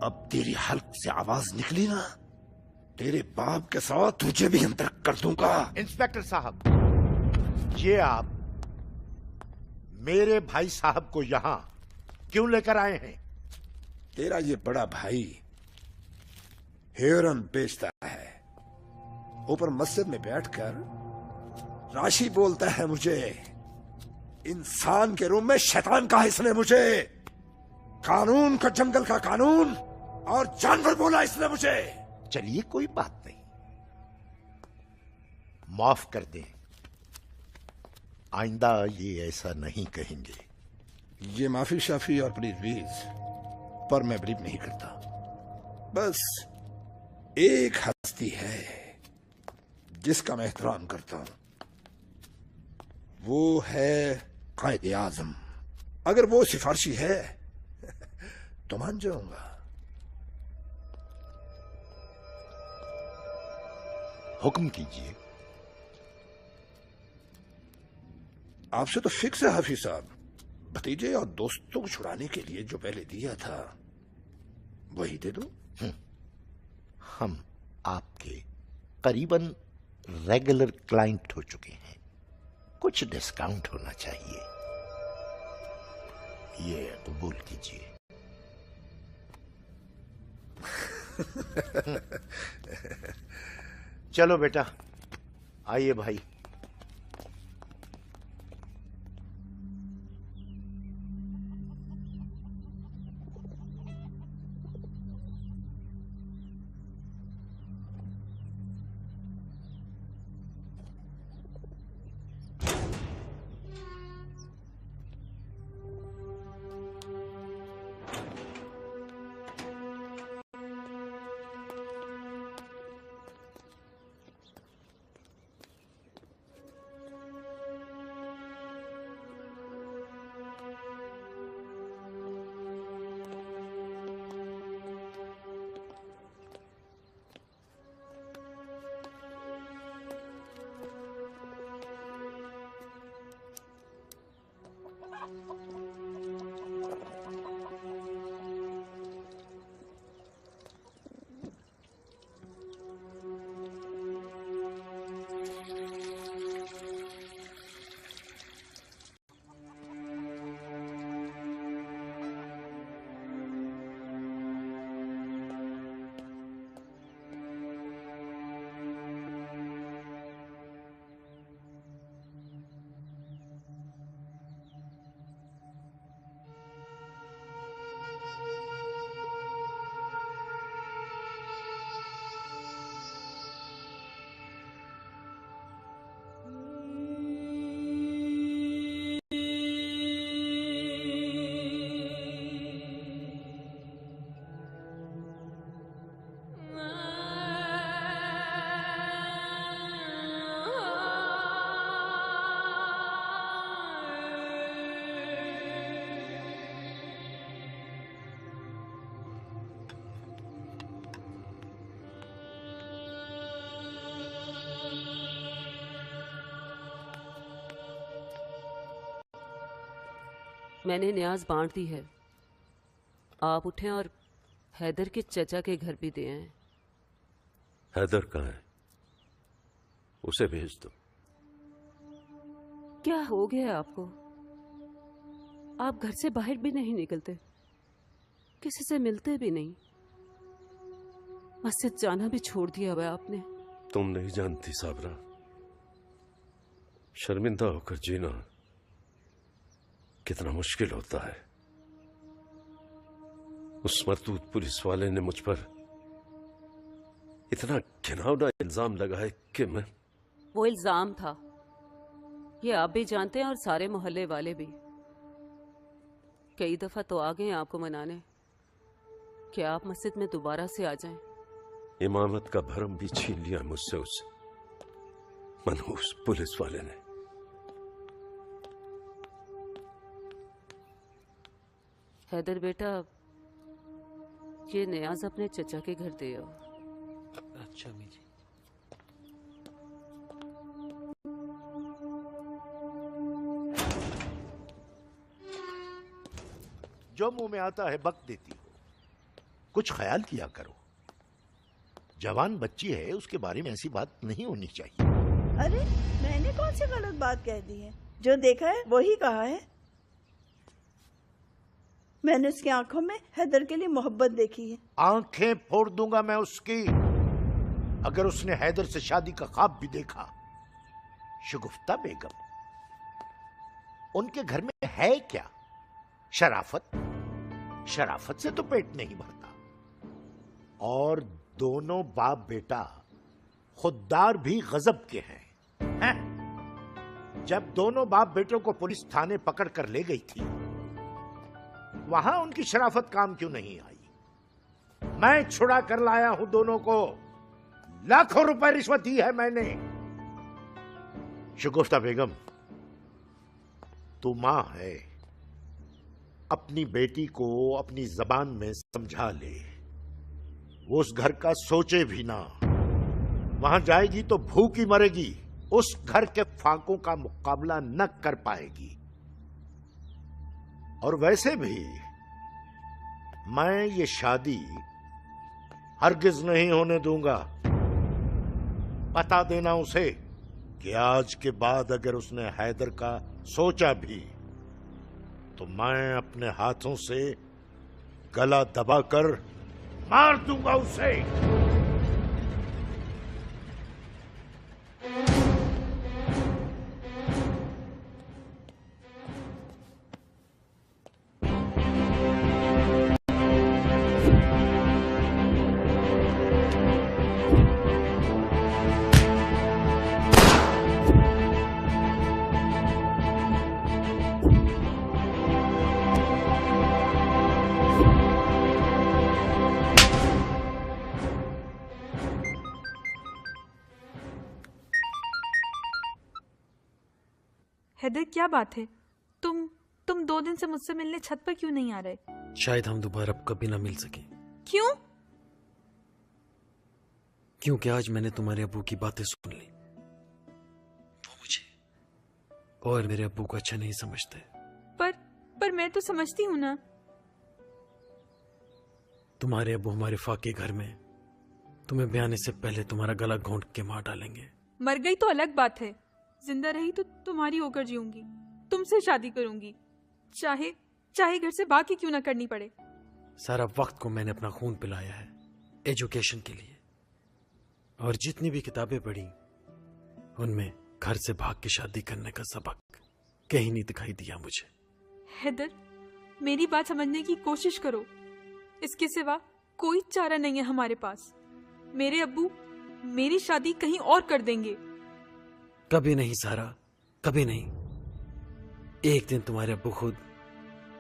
अब तेरी हल्क से आवाज निकली ना, तेरे बाप के साथ तुझे भी अंदर कर दूंगा। इंस्पेक्टर साहब, ये आप मेरे भाई साहब को यहां क्यों लेकर आए हैं? तेरा ये बड़ा भाई हेरोइन बेचता है, ऊपर मस्जिद में बैठकर राशि बोलता है मुझे। इंसान के रूम में शैतान कहा इसने मुझे। कानून का, जंगल का कानून और जानवर बोला इसने मुझे। चलिए कोई बात नहीं, माफ कर दें। आइंदा ये ऐसा नहीं कहेंगे। ये माफी शाफी और प्लीज प्लीज पर मैं बिलीव नहीं करता। बस एक हस्ती है जिसका मैं एहतराम करता हूं, वो है कायदे आजम। अगर वो सिफारशी है तो मान जाऊंगा। हुक्म कीजिए। आपसे तो फिक्स है हाफिज साहब, भतीजे और दोस्तों को छुड़ाने के लिए जो पहले दिया था वही दे दो। हम आपके करीबन रेगुलर क्लाइंट हो चुके हैं, कुछ डिस्काउंट होना चाहिए। ये कबूल कीजिए। चलो बेटा, आइए भाई। मैंने न्याज बांट दी है। आप उठें और हैदर के चचा के घर भी दे आएं। हैदर कहाँ है? उसे भेज दो। क्या हो गया है आपको? आप घर से बाहर भी नहीं निकलते, किसी से मिलते भी नहीं, मस्जिद जाना भी छोड़ दिया हुआ आपने। तुम नहीं जानती साबरा, शर्मिंदा होकर जीना कितना मुश्किल होता है। उस मरदूद पुलिस वाले ने मुझ पर इतना घिनौना इल्जाम लगाया कि मैं... वो इल्जाम था, ये आप भी जानते हैं और सारे मोहल्ले वाले भी। कई दफा तो आ गए हैं आपको मनाने कि आप मस्जिद में दोबारा से आ जाएं। इमामत का भरम भी छीन लिया मुझसे उस मनहूस पुलिस वाले ने। हैदर बेटा, ये न्याज अपने चचा के घर दे आओ। अच्छा अम्मी जी। जो मुंह में आता है बक देती हो, कुछ ख्याल किया करो। जवान बच्ची है, उसके बारे में ऐसी बात नहीं होनी चाहिए। अरे मैंने कौन सी गलत बात कह दी है? जो देखा है वही कहा है। मैंने उसकी आंखों में हैदर के लिए मोहब्बत देखी है। आंखें फोड़ दूंगा मैं उसकी अगर उसने हैदर से शादी का ख्वाब भी देखा। शगुफ्ता बेगम, उनके घर में है क्या? शराफत। शराफत से तो पेट नहीं भरता। और दोनों बाप बेटा खुददार भी गजब के हैं। जब दोनों बाप बेटों को पुलिस थाने पकड़ कर ले गई थी, वहां उनकी शराफत काम क्यों नहीं आई? मैं छुड़ा कर लाया हूं दोनों को। लाखों रुपए रिश्वत दी है मैंने। शगुफ्ता बेगम, तू मां है, अपनी बेटी को अपनी जबान में समझा ले। वो उस घर का सोचे भी ना। वहां जाएगी तो भूखी मरेगी। उस घर के फाकों का मुकाबला न कर पाएगी। और वैसे भी मैं ये शादी हरगिज नहीं होने दूंगा। बता देना उसे कि आज के बाद अगर उसने हैदर का सोचा भी तो मैं अपने हाथों से गला दबाकर मार दूंगा उसे। हैदर, क्या बात है? तुम 2 दिन से मुझसे मिलने छत पर क्यों नहीं आ रहे? शायद हम दोबारा अब कभी ना मिल सके। क्यों? क्योंकि आज मैंने तुम्हारे अब्बू की बातें सुन ली। वो मुझे और मेरे अब्बू को अच्छा नहीं समझते। पर मैं तो समझती हूँ ना। तुम्हारे अब्बू हमारे फाके घर में तुम्हें ब्याने से पहले तुम्हारा गला घोंट के मार डालेंगे। मर गई तो अलग बात है, जिंदा रही तो तुम्हारी होकर जीऊंगी, तुमसे शादी करूंगी, चाहे घर से भाग के क्यों ना करनी पड़े। सारा वक्त को मैंने अपना खून पिलाया है एजुकेशन के लिए, और जितनी भी किताबें पढ़ी उनमें घर से भाग के शादी करने का सबक कहीं नहीं दिखाई दिया मुझे। हैदर, मेरी बात समझने की कोशिश करो। इसके सिवा कोई चारा नहीं है हमारे पास। मेरे अब्बू मेरी शादी कहीं और कर देंगे। कभी नहीं सारा, कभी नहीं। एक दिन तुम्हारे अब्बू खुद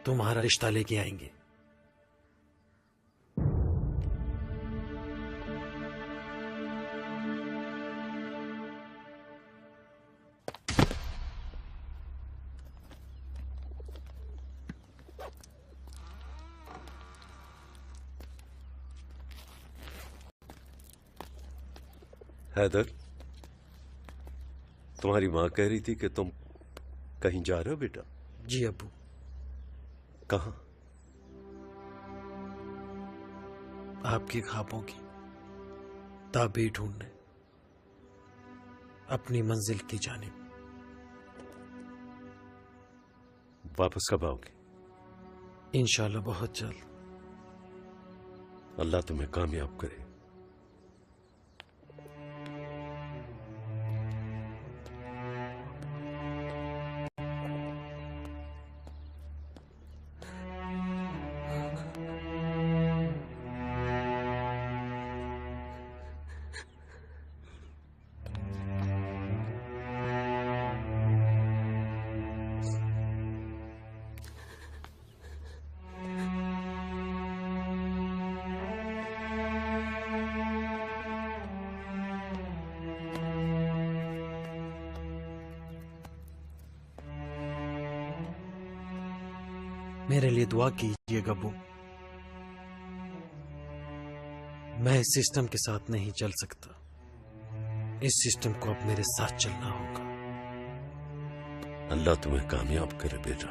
तुम्हारा रिश्ता लेके आएंगे। हैदर, तुम्हारी माँ कह रही थी कि तुम कहीं जा रहे हो बेटा? जी अब्बू। कहाँ? आपके ख्वाबों की ताबीर ढूंढने, अपनी मंजिल की जानिब। वापस कब आओगे? इंशाल्लाह बहुत जल्द। अल्लाह तुम्हें कामयाब करे। मेरे लिए दुआ कीजिए गब्बू। मैं इस सिस्टम के साथ नहीं चल सकता। इस सिस्टम को अब मेरे साथ चलना होगा। अल्लाह तुम्हें कामयाब करे बेटा,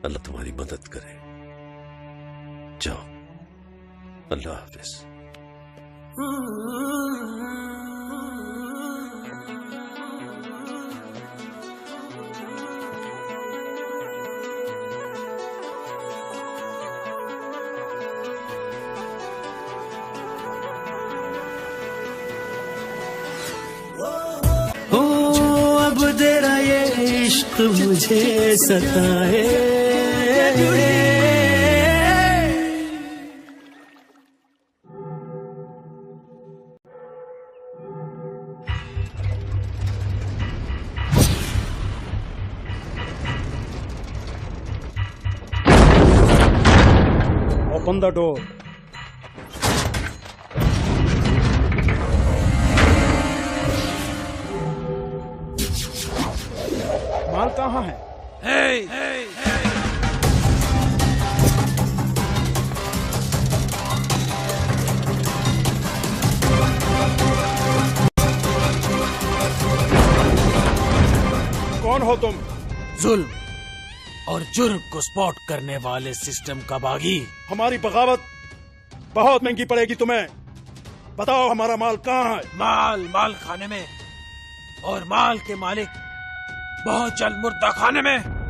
अल्लाह तुम्हारी मदद करे। जाओ, अल्लाह हाफिज। अब तेरा ये इश्क मुझे सताए। Open the door. माल कहाँ है? कौन हो तुम? जुल्म और जुर्म को स्पॉट करने वाले सिस्टम का बागी। हमारी बगावत बहुत महंगी पड़ेगी तुम्हें। बताओ हमारा माल कहाँ है? माल खाने में, और माल के मालिक बहुत जल्द मुर्दा खाने में।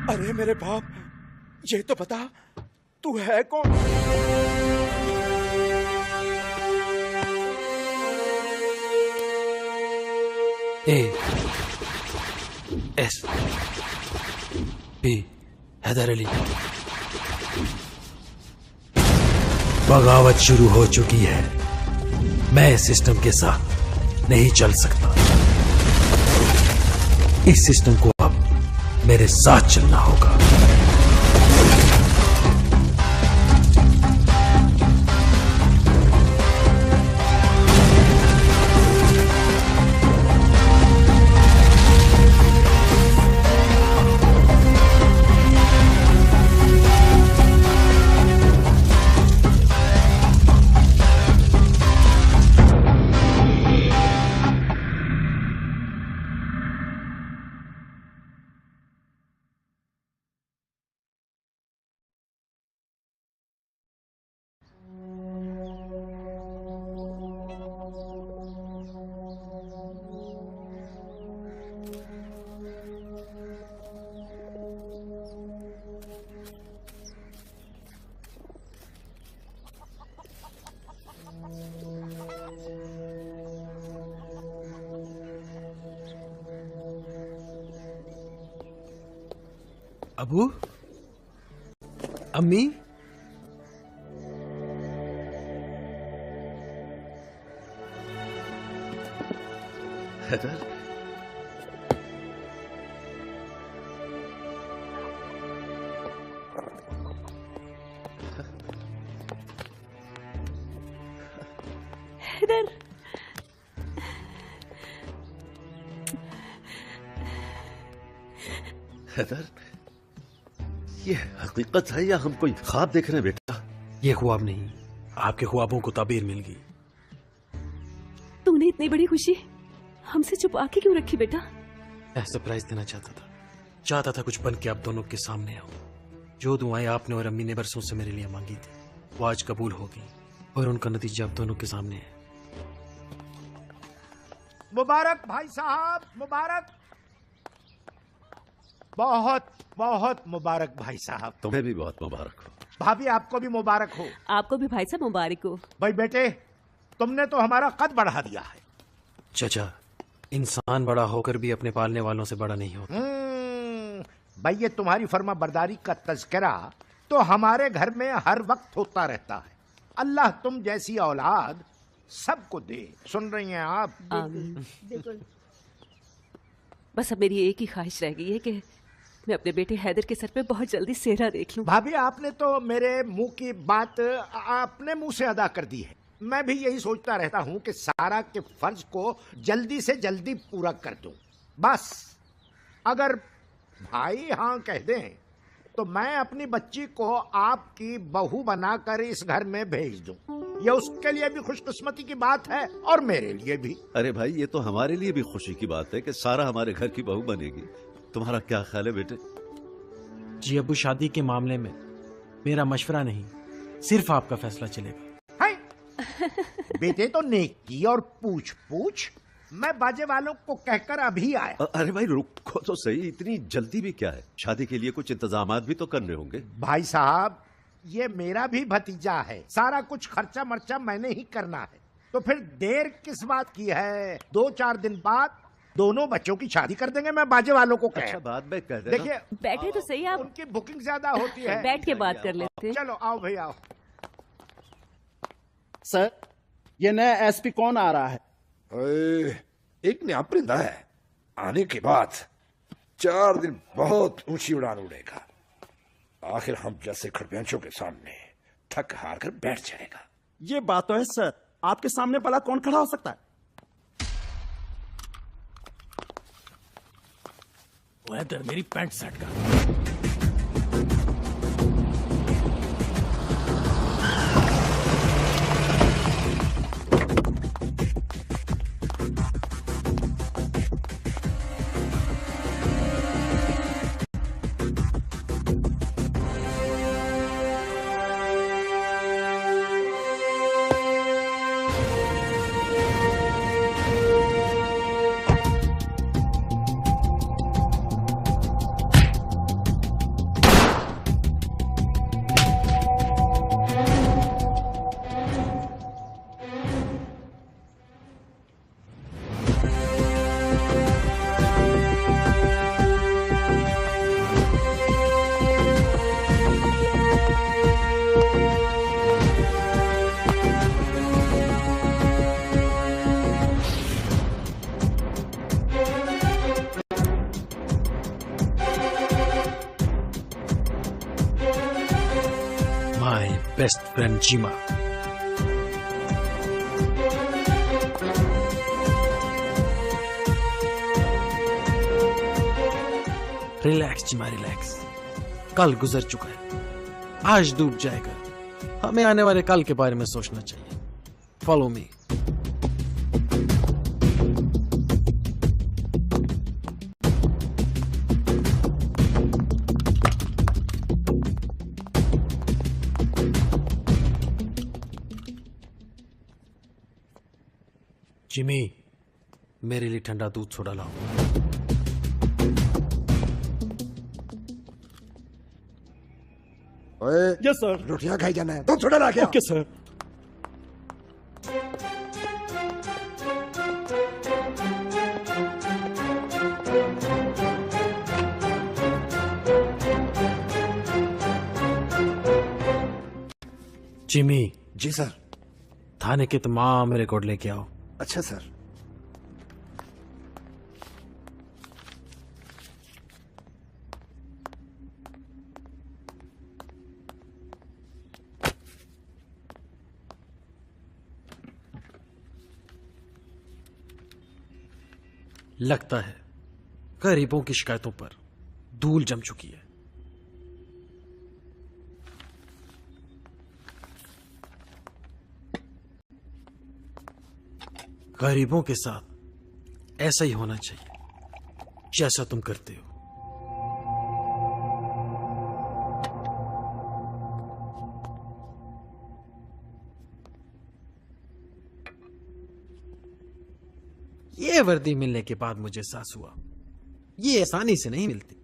अरे मेरे बाप, ये तो बता तू है कौन? ASP हैदर अली। बगावत शुरू हो चुकी है। मैं सिस्टम के साथ नहीं चल सकता। इस सिस्टम को अब मेरे साथ चलना होगा। अबू, अम्मी, हैदर, हैदर, हैदर, ये हकीकत है या हम कोई ख्वाब देख रहे हैं बेटा? ये ख्वाब नहीं, आपके ख्वाबों को ताबीर मिल गई। तूने इतनी बड़ी खुशी हमसे छुपा के क्यों रखी बेटा? मैं सरप्राइज देना चाहता था कुछ बन के आप दोनों के सामने आओ। जो दुआएं आपने और अम्मी ने बरसों से मेरे लिए मांगी थी वो आज कबूल हो गई और उनका नतीजा आप दोनों के सामने है। मुबारक भाई साहब, मुबारक, बहुत बहुत मुबारक भाई साहब। तुम्हें भी बहुत मुबारक हो। भाभी आपको भी मुबारक हो। आपको भी भाई साहब मुबारक हो। भाई बेटे, तुमने तो हमारा कद बढ़ा दिया है। चाचा, इंसान बड़ा होकर भी अपने पालने वालों से बड़ा नहीं होता। भाई ये तुम्हारी फर्मा बरदारी का तज़किरा तो हमारे घर में हर वक्त होता रहता है। अल्लाह तुम जैसी औलाद सबको दे। सुन रही हैं आप? आमीन। बस अब मेरी एक ही ख्वाहिश रह गई है कि मैं अपने बेटे हैदर के सर पे बहुत जल्दी सेहरा देख लूं। भाभी आपने तो मेरे मुंह की बात अपने मुंह से अदा कर दी है। मैं भी यही सोचता रहता हूं कि सारा के फर्ज को जल्दी से जल्दी पूरा कर दूं। बस अगर भाई हाँ कह दें तो मैं अपनी बच्ची को आपकी बहू बनाकर इस घर में भेज दूं। ये उसके लिए भी खुशकिस्मती की बात है और मेरे लिए भी। अरे भाई, ये तो हमारे लिए भी खुशी की बात है कि सारा हमारे घर की बहू बनेगी। तुम्हारा क्या ख्याल है बेटे? जी अब्बू, शादी के मामले में मेरा मशवरा नहीं, सिर्फ आपका फैसला चलेगा। बेटे तो नेकी और पूछ पूछ, मैं बाजे वालों को कहकर अभी आया। अरे भाई रुको तो सही, इतनी जल्दी भी क्या है? शादी के लिए कुछ इंतजामात भी तो करने होंगे। भाई साहब, ये मेरा भी भतीजा है, सारा कुछ खर्चा मर्चा मैंने ही करना है, तो फिर देर किस बात की है? 2-4 दिन बाद दोनों बच्चों की शादी कर देंगे। मैं बाजे वालों को कह। अच्छा, बाद में कह देना। देखिए, बैठे तो सही आप। उनकी बुकिंग ज्यादा होती है। बैठ के बात कर लेते हैं। चलो आओ भाई आओ। सर, ये नया एसपी कौन आ रहा है? एक नया परिंदा है। आने के बाद 4 दिन बहुत ऊंची उड़ान उड़ेगा। आखिर हम जैसे खड़पेंचों के सामने थक हार कर बैठ जाएगा। ये बात तो है सर, आपके सामने भला कौन खड़ा हो सकता है? हैदर, मेरी पैंट सेट कर। बेस्ट फ्रेंड जीमा। रिलैक्स जीमा, रिलैक्स। कल गुजर चुका है, आज डूब जाएगा। हमें आने वाले कल के बारे में सोचना चाहिए। Follow me. जिमी, मेरे लिए ठंडा दूध सोडा लाओ। Yes sir. रोटियां खाई जाना है, दूध सोडा ला के। Okay sir. जिमी। जी सर। थाने के तमाम रिकॉर्ड लेके आओ। अच्छा सर। लगता है गरीबों की शिकायतों पर धूल जम चुकी है। गरीबों के साथ ऐसा ही होना चाहिए जैसा तुम करते हो। ये वर्दी मिलने के बाद मुझे एहसास हुआ ये आसानी से नहीं मिलती।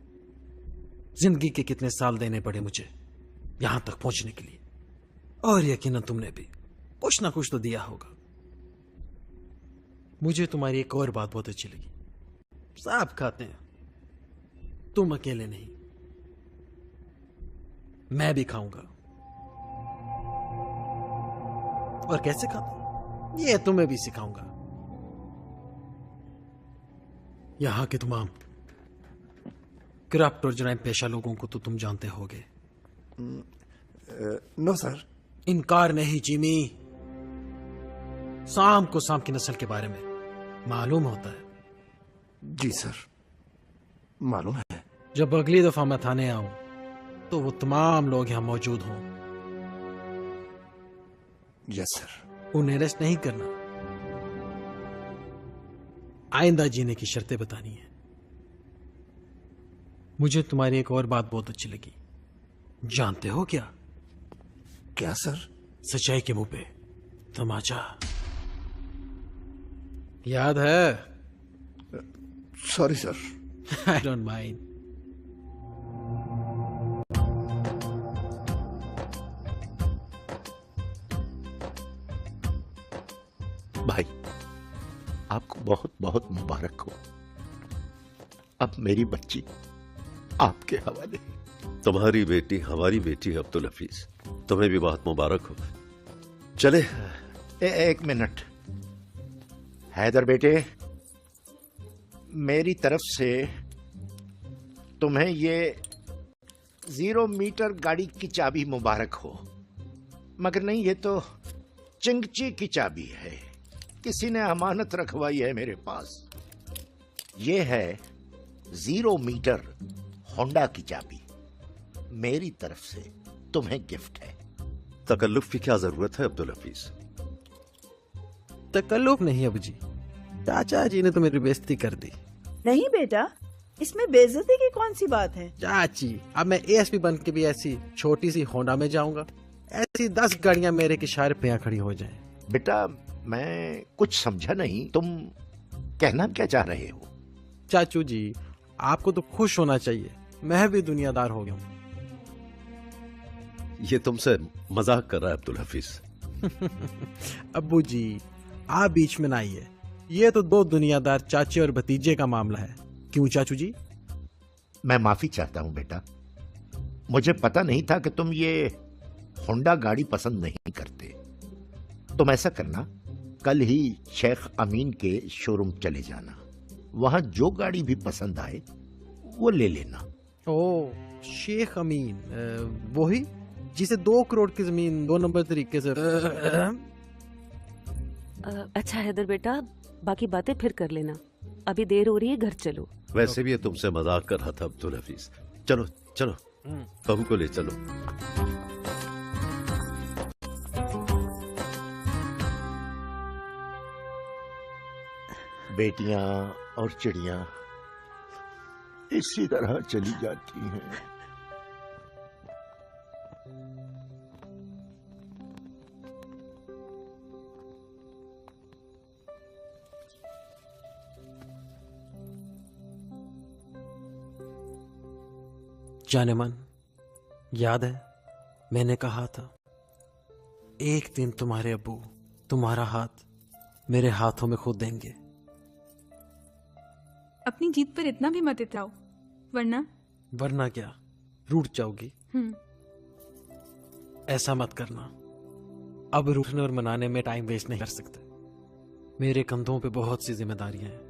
जिंदगी के कितने साल देने पड़े मुझे यहां तक पहुंचने के लिए, और यकीनन तुमने भी कुछ ना कुछ तो दिया होगा। मुझे तुम्हारी एक और बात बहुत अच्छी लगी। सब खाते हैं, तुम अकेले नहीं, मैं भी खाऊंगा। और कैसे खाता ये तुम्हें भी सिखाऊंगा। यहां के तमाम करप्ट और जराइम पेशा लोगों को तो तुम जानते होगे। No sir. इनकार नहीं जिमी, शाम को शाम की नस्ल के बारे में मालूम होता है। जी सर, मालूम है। जब अगली दफा मैं थाने आऊं तो वो तमाम लोग यहां मौजूद हों। Yes sir. उन्हें अरेस्ट नहीं करना, आइंदा जीने की शर्तें बतानी है। मुझे तुम्हारी एक और बात बहुत अच्छी लगी। जानते हो क्या? क्या सर? सच्चाई के मुंह पे तमाचा। याद है? Sorry sir. I don't mind. भाई, आपको बहुत बहुत मुबारक हो। अब मेरी बच्ची आपके हवाले। तुम्हारी बेटी हमारी बेटी है अब्दुल हफीज, तुम्हें भी बहुत मुबारक हो। चले। एक मिनट हैदर बेटे, मेरी तरफ से तुम्हें ये 0 मीटर गाड़ी की चाबी मुबारक हो। मगर नहीं, ये तो चिंगची की चाबी है, किसी ने अमानत रखवाई है मेरे पास। ये है 0 मीटर होंडा की चाबी, मेरी तरफ से तुम्हें गिफ्ट है। तकल्लुफ की क्या जरूरत है अब्दुल हफीज? तकल्लुफ नहीं अबू जी, चाचा जी ने तो मेरी बेइज्जती कर दी। नहीं बेटा, इसमें बेइज्जती की कौन सी बात है? चाची, अब मैं एएसपी बन के भी ऐसी छोटी सी होंडा में जाऊंगा, ऐसी 10 गाड़ियां मेरे के इशारे पे यहाँ खड़ी हो जाएं। बेटा, मैं कुछ समझा नहीं, तुम कहना क्या चाह रहे हो? चाचू जी, आपको तो खुश होना चाहिए, मैं भी दुनियादार हो गया हूं। ये तुमसे मजाक कर रहा है अब्दुल हफीज। अब्बू जी, आप बीच में ना आइए, ये तो 2 दुनियादार चाचे और भतीजे का मामला है। क्यों चाचू जी? मैं माफी चाहता हूं बेटा, मुझे पता नहीं था कि तुम ये होंडा गाड़ी पसंद नहीं करते। तुम ऐसा करना, कल ही शेख अमीन के शोरूम चले जाना, वहां जो गाड़ी भी पसंद आए वो ले लेना। ओ, शेख अमीन, वही जिसे 2 करोड़ की जमीन 2 नंबर तरीके से। अच्छा हैदर बेटा, बाकी बातें फिर कर लेना, अभी देर हो रही है, घर चलो। वैसे भी ये तुमसे मजाक कर रहा था अब्दुल हफीज। चलो चलो, बहू को ले चलो। बेटियां और चिड़ियां इसी तरह चली जाती हैं। जाने मन, याद है मैंने कहा था एक दिन तुम्हारे अब्बू तुम्हारा हाथ मेरे हाथों में खुद देंगे। अपनी जीत पर इतना भी मत इतराओ, वरना क्या, रूठ जाओगी। ऐसा मत करना, अब रूठने और मनाने में टाइम वेस्ट नहीं कर सकते। मेरे कंधों पे बहुत सी जिम्मेदारियां हैं।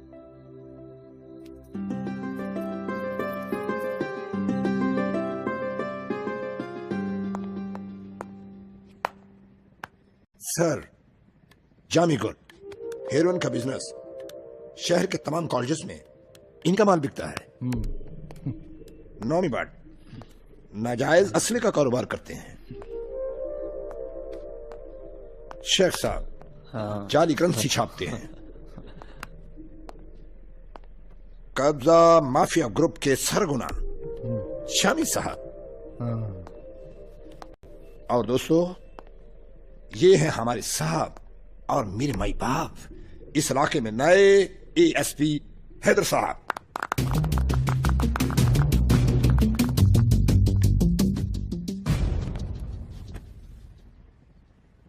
सर, जामी गुड, हेरोइन का बिजनेस शहर के तमाम कॉलेजेस में इनका माल बिकता है। नौमी बात, नाजायज असले का कारोबार करते हैं। शेख साहब जाली करेंसी छापते हैं। कब्जा माफिया ग्रुप के सरगुना शामी साहब। और दोस्तों, ये हैं हमारे साहब और मेरे माई बाप, इस इलाके में नए एएसपी हैदर साहब।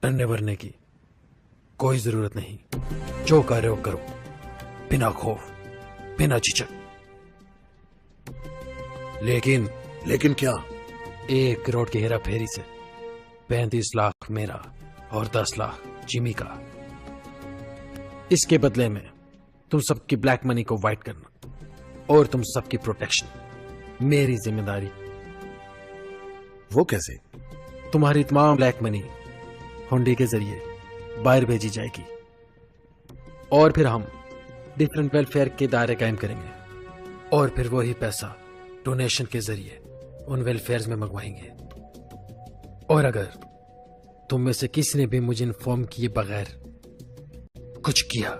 डरने वरने की कोई जरूरत नहीं। जो कर रहे हो करो, बिना खौफ, बिना झिझक। लेकिन क्या? 1 करोड़ की हेरा फेरी से 35 लाख मेरा और 10 लाख जिमी का। इसके बदले में तुम सबकी ब्लैक मनी को वाइट करना और तुम सबकी प्रोटेक्शन मेरी जिम्मेदारी। वो कैसे? तुम्हारी तमाम ब्लैक मनी हुंडी के जरिए बाहर भेजी जाएगी और फिर हम डिफरेंट वेलफेयर के दायरे कायम करेंगे और फिर वही पैसा डोनेशन के जरिए उन वेलफेयर में मंगवाएंगे। और अगर तुम में से किसी ने भी मुझे इन्फॉर्म किए बगैर कुछ किया,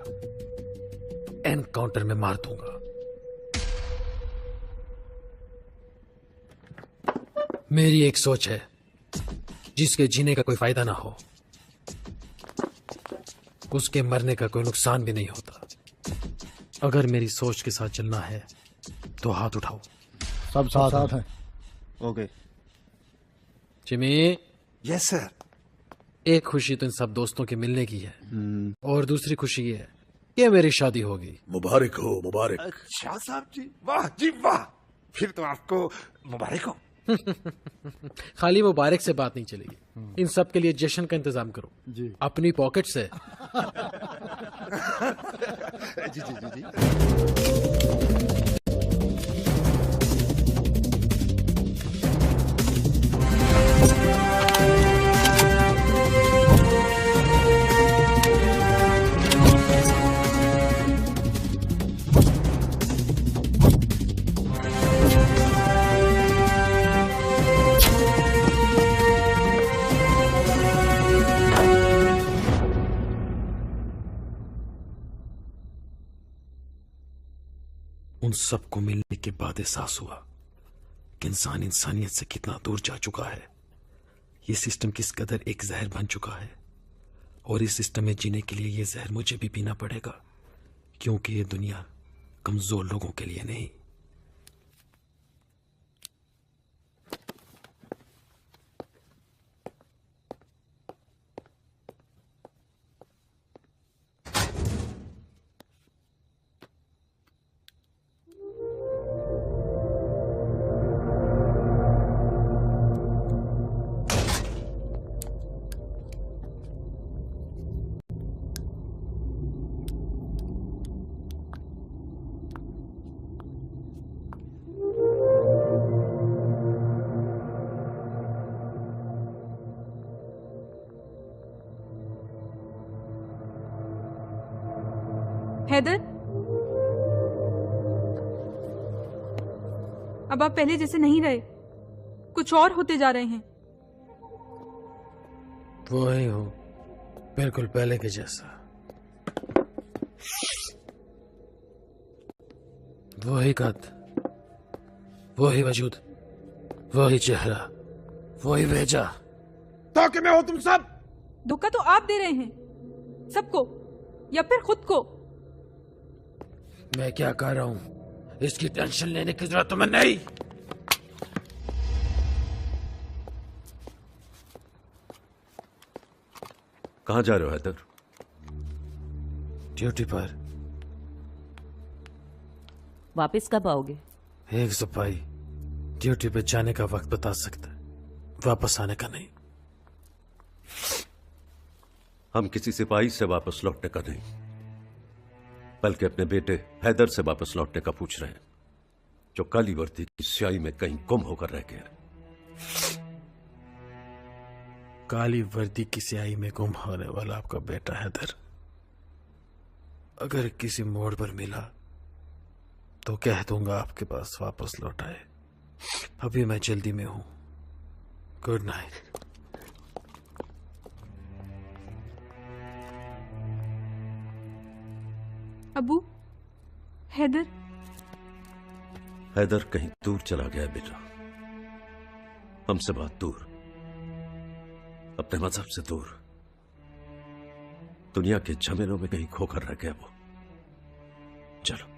एनकाउंटर में मार दूंगा। मेरी एक सोच है जिसके जीने का कोई फायदा ना हो, उसके मरने का कोई नुकसान भी नहीं होता। अगर मेरी सोच के साथ चलना है तो हाथ उठाओ। सब साथ हैं। Okay Jimmy. Yes sir. एक खुशी तो इन सब दोस्तों के मिलने की है और दूसरी खुशी ये है कि मेरी शादी होगी। मुबारक हो, मुबारक। शाह साहब जी, वाह जी वाह, फिर तो आपको मुबारक हो। खाली मुबारक से बात नहीं चलेगी, इन सब के लिए जश्न का इंतजाम करो जी, अपनी पॉकेट से। जी जी जी जी। उन सबको मिलने के बाद एहसास हुआ कि इंसान इंसानियत से कितना दूर जा चुका है। ये सिस्टम किस कदर एक जहर बन चुका है और इस सिस्टम में जीने के लिए ये जहर मुझे भी पीना पड़ेगा, क्योंकि ये दुनिया कमजोर लोगों के लिए नहीं। हैदर, अब आप पहले जैसे नहीं रहे, कुछ और होते जा रहे हैं। वही हो, बिल्कुल पहले के जैसा। वही कद, वही वजूद, वही चेहरा, वही भेजा। धोखे में हो तुम सब। धोखा तो आप दे रहे हैं सबको, या फिर खुद को। मैं क्या कर रहा हूं इसकी टेंशन लेने की जरूरत तुम्हें नहीं। कहां जा रहे हो हैदर? ड्यूटी पर। वापस कब आओगे? एक सिपाही ड्यूटी पे जाने का वक्त बता सकता है, वापस आने का नहीं। हम किसी सिपाही से वापस लौटने का नहीं, बल्कि अपने बेटे हैदर से वापस लौटने का पूछ रहे हैं, जो काली वर्दी की स्याही में कहीं गुम होकर रह गया। काली वर्दी की स्याही में गुम होने वाला आपका बेटा हैदर अगर किसी मोड़ पर मिला तो कह दूंगा आपके पास वापस लौट आए। अभी मैं जल्दी में हूं। Good night. अबू, हैदर। हैदर कहीं दूर चला गया बेटा, हमसे बहुत दूर, अपने मजहब से दूर, दुनिया के झमेलों में कहीं खोकर रह गया वो। चलो।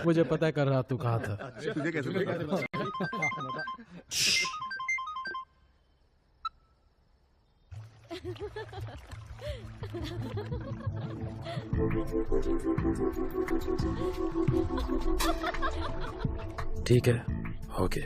मुझे पता कर रहा तू कहाँ था। तुझे कैसे लगा? ठीक है, ओके।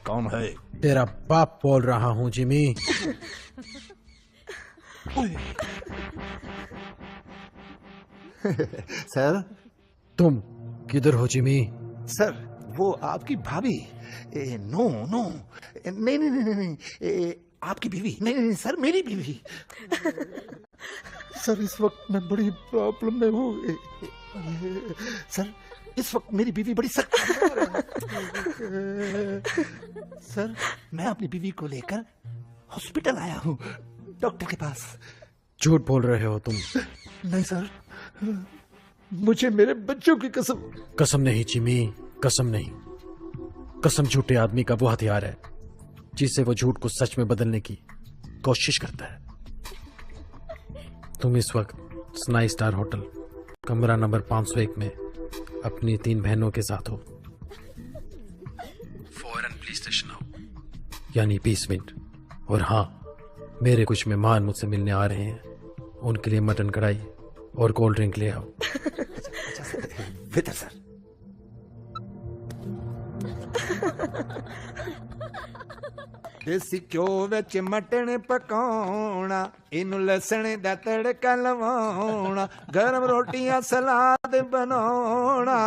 कौन है? तेरा बाप बोल रहा हूँ जिमी। सर, तुम किधर हो जिमी? सर वो आपकी भाभी। नो नो, नहीं नहीं नहीं नहीं, आपकी बीवी। नहीं नहीं सर, मेरी बीवी। सर इस वक्त मैं बड़ी प्रॉब्लम में हूँ। सर इस वक्त मेरी बीवी बड़ी सख्त सर मैं अपनी बीवी को लेकर हॉस्पिटल आया हूँ, डॉक्टर के पास। झूठ बोल रहे हो तुम। नहीं सर, मुझे मेरे बच्चों की कसम। कसम नहीं जिमी, कसम नहीं। कसम झूठे आदमी का वो हथियार है जिससे वो झूठ को सच में बदलने की कोशिश करता है। तुम इस वक्त स्नाई स्टार होटल कमरा नंबर 501 में अपनी 3 बहनों के साथ हो। फौरन पुलिस स्टेशन आओ, यानी 20 मिनट। और हाँ, मेरे कुछ मेहमान मुझसे मिलने आ रहे हैं, उनके लिए मटन कढ़ाई और कोल्ड ड्रिंक ले आओ। बेहतर सर। देसी घ्यो विच मटन पकाउणा, इनू लसण दा तड़का लवाउणा, गरम रोटियां सलाद बनाउणा,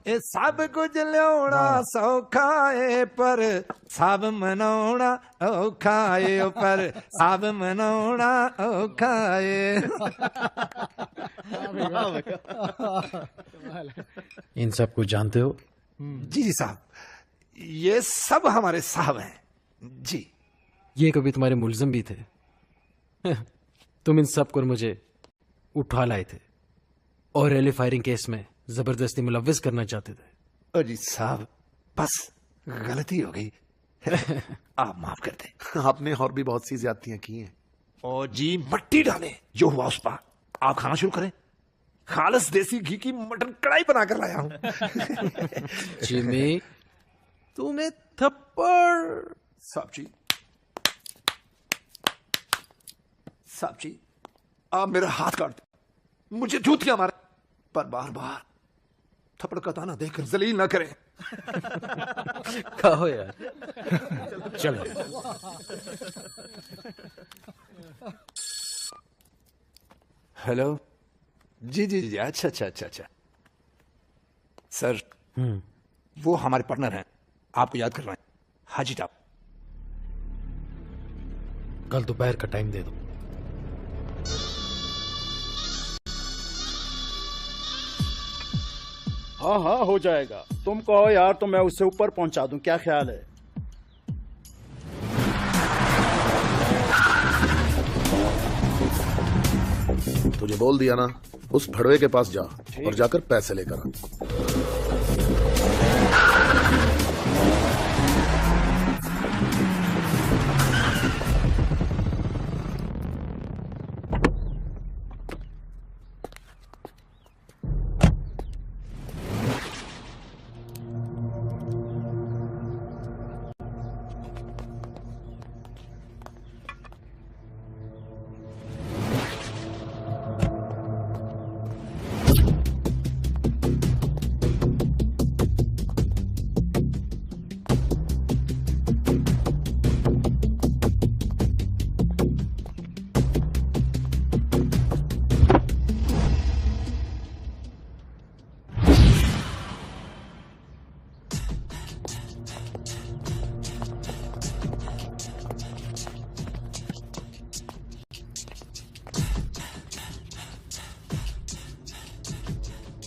ये सब कुछ लियाउणा सौखा है पर सब मनाउणा औखा है, पर सब मनाउणा औखा है। इन सब को जानते हो? जी जी साहब, ये सब हमारे साहब हैं जी। ये कभी तुम्हारे मुलजिम भी थे? तुम इन सब को मुझे उठा लाए थे और रैली फायरिंग केस में जबरदस्ती मुलव्विस करना चाहते थे। अजी साहब, बस गलती हो गई, आप माफ कर दें। आपने और भी बहुत सी ज्यादतियां की हैं। और जी मट्टी डाले जो हुआ उस पर। आप खाना शुरू करें, खालस देसी घी की मटन कढ़ाई बनाकर लाया हूं। जिमी, तुम्हें थप्पड़। साहब जी, साहब जी, आप मेरा हाथ काट दे, मुझे जूतियां मारे, पर बार बार थप्पड़ का ताना देकर जलील ना करें। कहो यार। चलो। हेलो, जी जी जी, अच्छा अच्छा अच्छा अच्छा। सर, वो हमारे पार्टनर हैं, आपको याद कर रहे हैं, हाजी साहब। कल दोपहर का टाइम दे दो। हाँ हाँ हो जाएगा, तुम कहो यार तो मैं उससे ऊपर पहुंचा दूं, क्या ख्याल है? तुझे बोल दिया ना, उस भड़वे के पास जा और जाकर पैसे लेकर आ।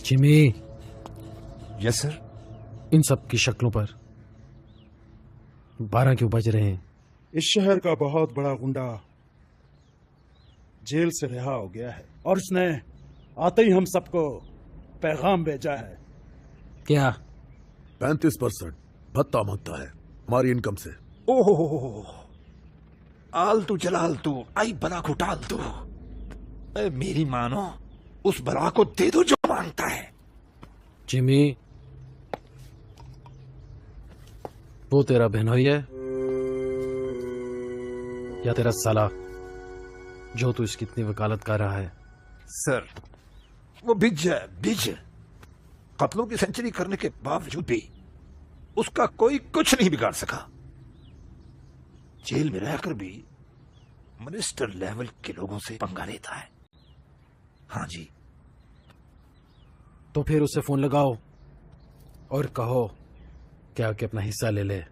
जिमी। Yes sir. इन सब की शक्लों पर 12 क्यों बज रहे हैं? इस शहर का बहुत बड़ा गुंडा जेल से रिहा हो गया है और उसने आते ही हम सबको पैगाम भेजा है। क्या? 35% भत्ता मांगता है हमारी इनकम से। ओह, आलतू जलालतू, आई बला को टाल दो। मेरी मानो उस बला को दे दो जो मांगता है। जिमी, वो तेरा बहनोई है या तेरा साला जो तू इसकी इतनी वकालत कर रहा है? सर, वो बिज है, बिज। कत्लों की सेंचुरी करने के बावजूद भी उसका कोई कुछ नहीं बिगाड़ सका। जेल में रहकर भी मिनिस्टर लेवल के लोगों से पंगा लेता है। हाँ जी। तो फिर उसे फोन लगाओ और कहो क्या कि अपना हिस्सा ले ले।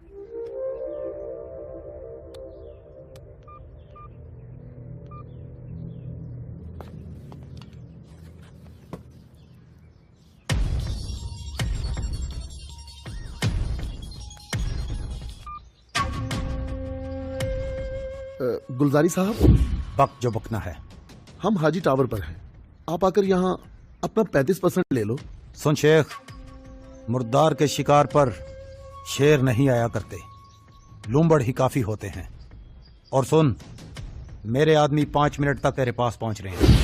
गुलजारी साहब, बक जो बकना है। हम हाजी टावर पर हैं। आप आकर यहाँ अपना 35% ले लो। सुन शेख, मुर्दार के शिकार पर शेर नहीं आया करते, लूंबड़ ही काफी होते हैं। और सुन, मेरे आदमी 5 मिनट तक तेरे पास पहुंच रहे हैं।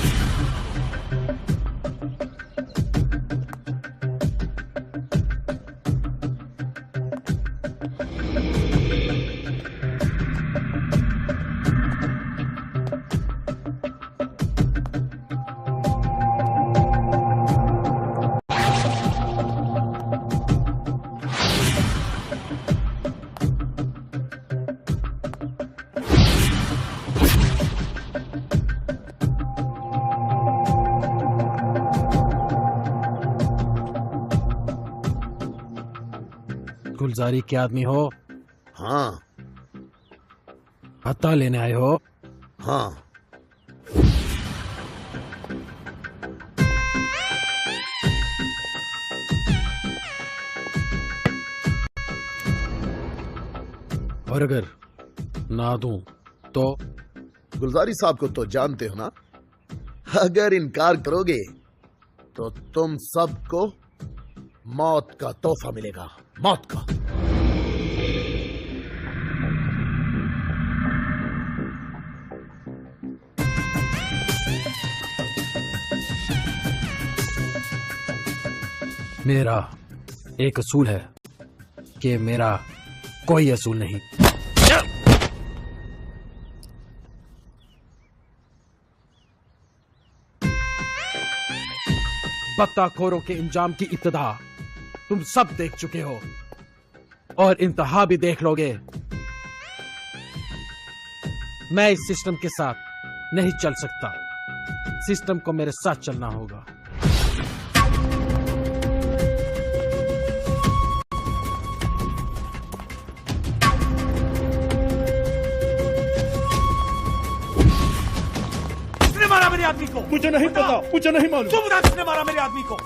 गुलजारी के आदमी हो? हाँ। भत्ता लेने आए हो? हाँ। और अगर ना दूं तो? गुलजारी साहब को तो जानते हो ना, अगर इनकार करोगे तो तुम सबको मौत का तोहफा मिलेगा, मौत का। मेरा एक असूल है कि मेरा कोई असूल नहीं। बत्ताखोरों के इंजाम की इब्तिदा तुम सब देख चुके हो और इंतहा भी देख लोगे। मैं इस सिस्टम के साथ नहीं चल सकता। सिस्टम को मेरे साथ चलना होगा। किसने मारा मेरे आदमी को? मुझे नहीं पता, मुझे नहीं मालूम। तुम बता किसने मारा मेरे आदमी को?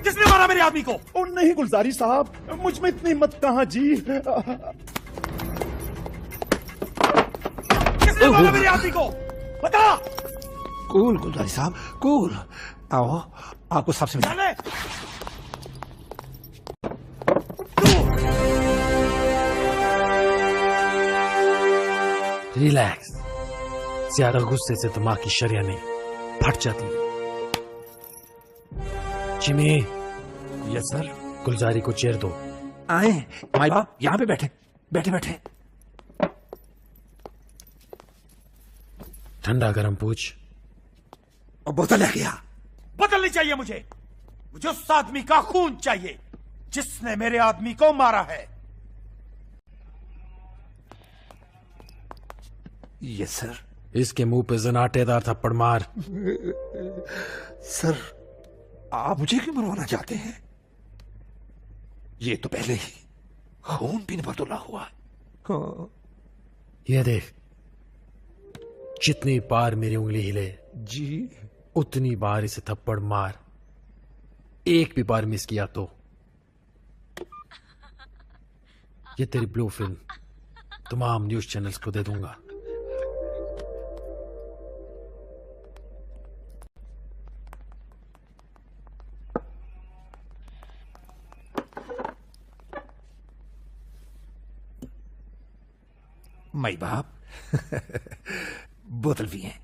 किसने मारा मेरे आदमी को? ओ नहीं गुलजारी साहब, मुझ में इतनी हिम्मत कहां जी। किसने मारा मेरे आदमी को? बता। कूल गुलजारी साहब, कूल। आओ, आपको सबसे मिला। रिलैक्स। ज्यादा गुस्से से दिमाग की शरियां फट जाती है। जिमी। Yes sir. गुलजारी को चेयर दो। आए माई बाप, यहाँ पे बैठे बैठे बैठे। ठंडा गरम पूछ। और बोतल है क्या? बोतल नहीं चाहिए मुझे। मुझे उस आदमी का खून चाहिए जिसने मेरे आदमी को मारा है। Yes sir. इसके मुंह पे जनाटेदार थप्पड़ मार। सर, आप मुझे क्यों मरवाना चाहते हैं? ये तो पहले ही खून पीने पर तुला हुआ है। हाँ। ये देख, जितनी बार मेरी उंगली हिले जी, उतनी बार इसे थप्पड़ मार, एक भी बार मिस किया तो ये तेरी ब्लू फिल्म तमाम न्यूज चैनल्स को दे दूंगा। माई बाप बोतल भी है।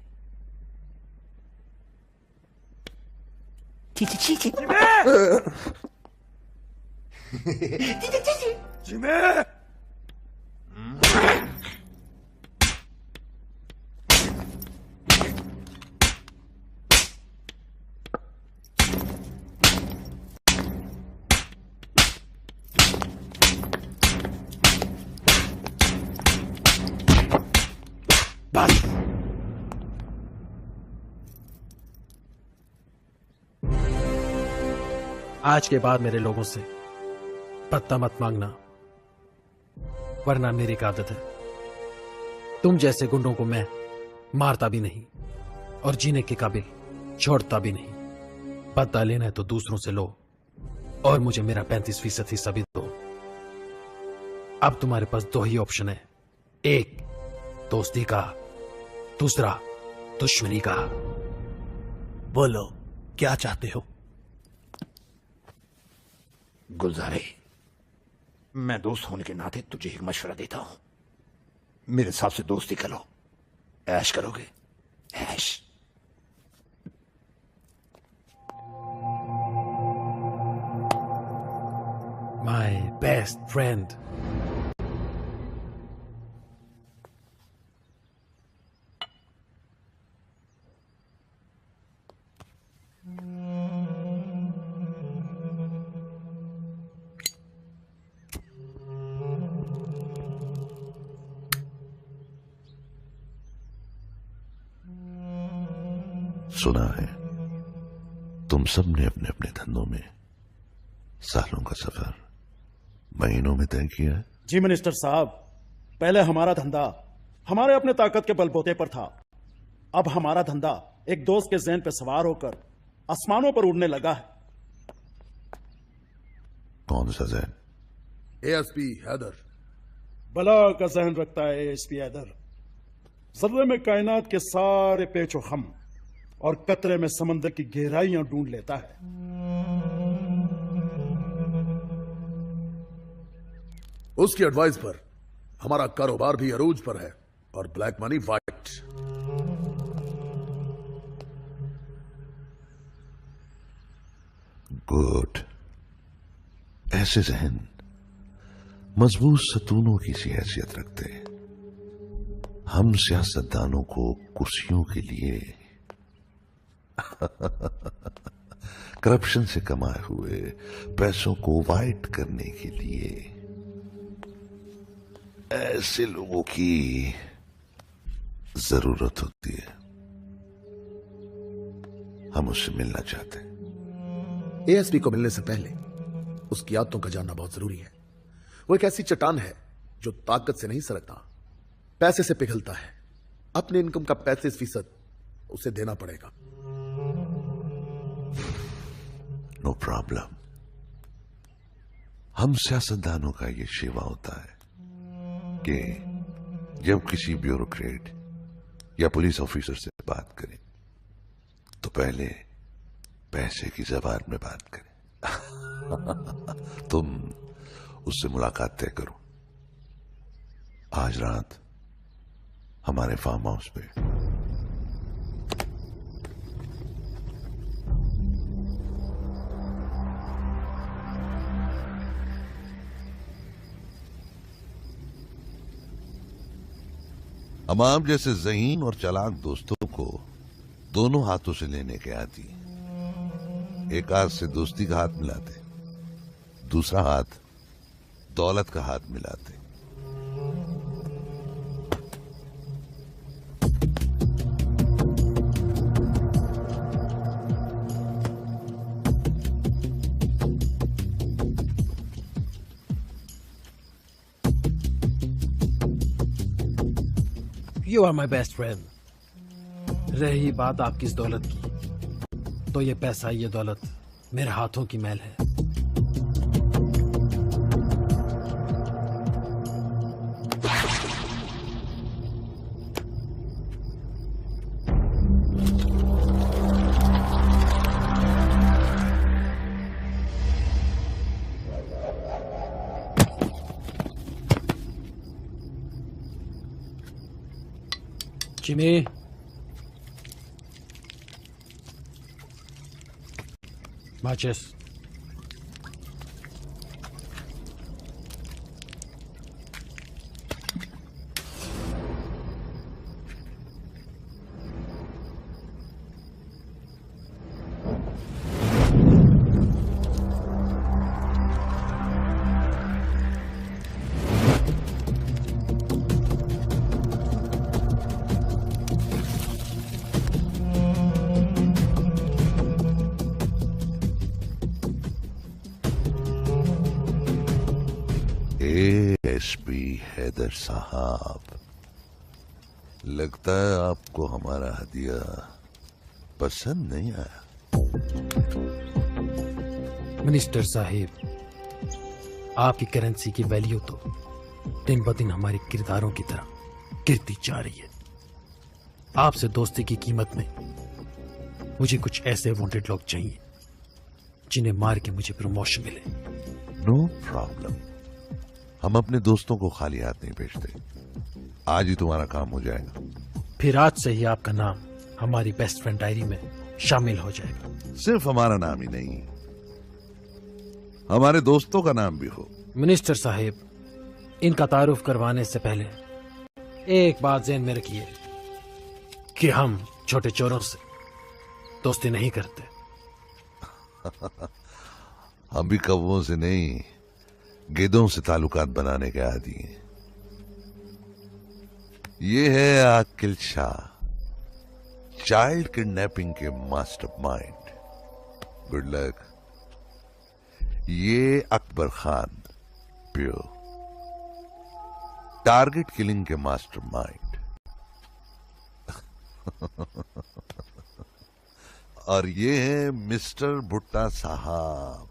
जिमे आज के बाद मेरे लोगों से पत्ता मत मांगना, वरना मेरी एक आदत है, तुम जैसे गुंडों को मैं मारता भी नहीं और जीने के काबिल छोड़ता भी नहीं। बदला लेना है तो दूसरों से लो और मुझे मेरा 35% हिस्सा भी दो। अब तुम्हारे पास दो ही ऑप्शन है, एक दोस्ती का, दूसरा दुश्मनी का। बोलो क्या चाहते हो? गुलजारे, मैं दोस्त होने के नाते तुझे एक मशवरा देता हूं, मेरे साथ से दोस्ती करो, ऐश करोगे, ऐश। My best friend. सुना है तुम सब ने अपने अपने धंधों में सालों का सफर महीनों में तय किया है। जी मिनिस्टर साहब, पहले हमारा धंधा हमारे अपने ताकत के बलबूते पर था, अब हमारा धंधा एक दोस्त के ज़हन पर सवार होकर आसमानों पर उड़ने लगा है। कौन सा ज़हन? एएसपी हैदर। बला का जहन रखता है एएसपी हैदर। जर्रे में कायनात के सारे पेचो खम और कतरे में समंदर की गहराइयां ढूंढ लेता है। उसकी एडवाइस पर हमारा कारोबार भी अरूज पर है और ब्लैक मनी वाइट। गुड। ऐसे जहन मजबूत सतूनों की सी हैसियत रखते हैं। हम सियासतदानों को कुर्सियों के लिए करप्शन से कमाए हुए पैसों को वाइट करने के लिए ऐसे लोगों की जरूरत होती है। हम उससे मिलना चाहते हैं। एएसपी को मिलने से पहले उसकी आदतों का जानना बहुत जरूरी है। वो एक ऐसी चट्टान है जो ताकत से नहीं सरकता, पैसे से पिघलता है। अपने इनकम का 35% उसे देना पड़ेगा। No problem. हम सियासतदानों का ये शेवा होता है कि जब किसी ब्यूरोक्रेट या पुलिस ऑफिसर से बात करें तो पहले पैसे की जबान में बात करें। तुम उससे मुलाकात तय करो आज रात हमारे फार्म हाउस पे। अमाम जैसे ज़हीन और चालाक दोस्तों को दोनों हाथों से लेने के आती। एक हाथ से दोस्ती का हाथ मिलाते, दूसरा हाथ दौलत का हाथ मिलाते। You are my best friend। रही बात आपकी इस दौलत की, तो ये पैसा, ये दौलत मेरे हाथों की मैल है। Jimmy. Matches. एएसपी हैदर साहब, लगता है आपको हमारा हदिया पसंद नहीं आया। मिनिस्टर साहिब, आपकी करेंसी की वैल्यू तो दिन ब दिन हमारे किरदारों की तरह गिरती जा रही है। आपसे दोस्ती की कीमत में मुझे कुछ ऐसे वांटेड लोग चाहिए जिन्हें मार के मुझे प्रमोशन मिले। नो प्रॉब्लम, हम अपने दोस्तों को खाली हाथ नहीं भेजते। आज ही तुम्हारा काम हो जाएगा। फिर आज से ही आपका नाम हमारी बेस्ट फ्रेंड डायरी में शामिल हो जाएगा। सिर्फ हमारा नाम ही नहीं, हमारे दोस्तों का नाम भी हो। मिनिस्टर साहिब, इनका तारुफ करवाने से पहले एक बात ज़हन में रखिए कि हम छोटे चोरों से दोस्ती नहीं करते। हम भी कौवों से नहीं, गेदों से ताल्लुकात बनाने के आदी हैं। ये है आकिल शाह, चाइल्ड किडनैपिंग के मास्टरमाइंड। Good luck. ये अकबर खान, प्यो, टारगेट किलिंग के मास्टरमाइंड। और ये है मिस्टर भुट्टा साहब,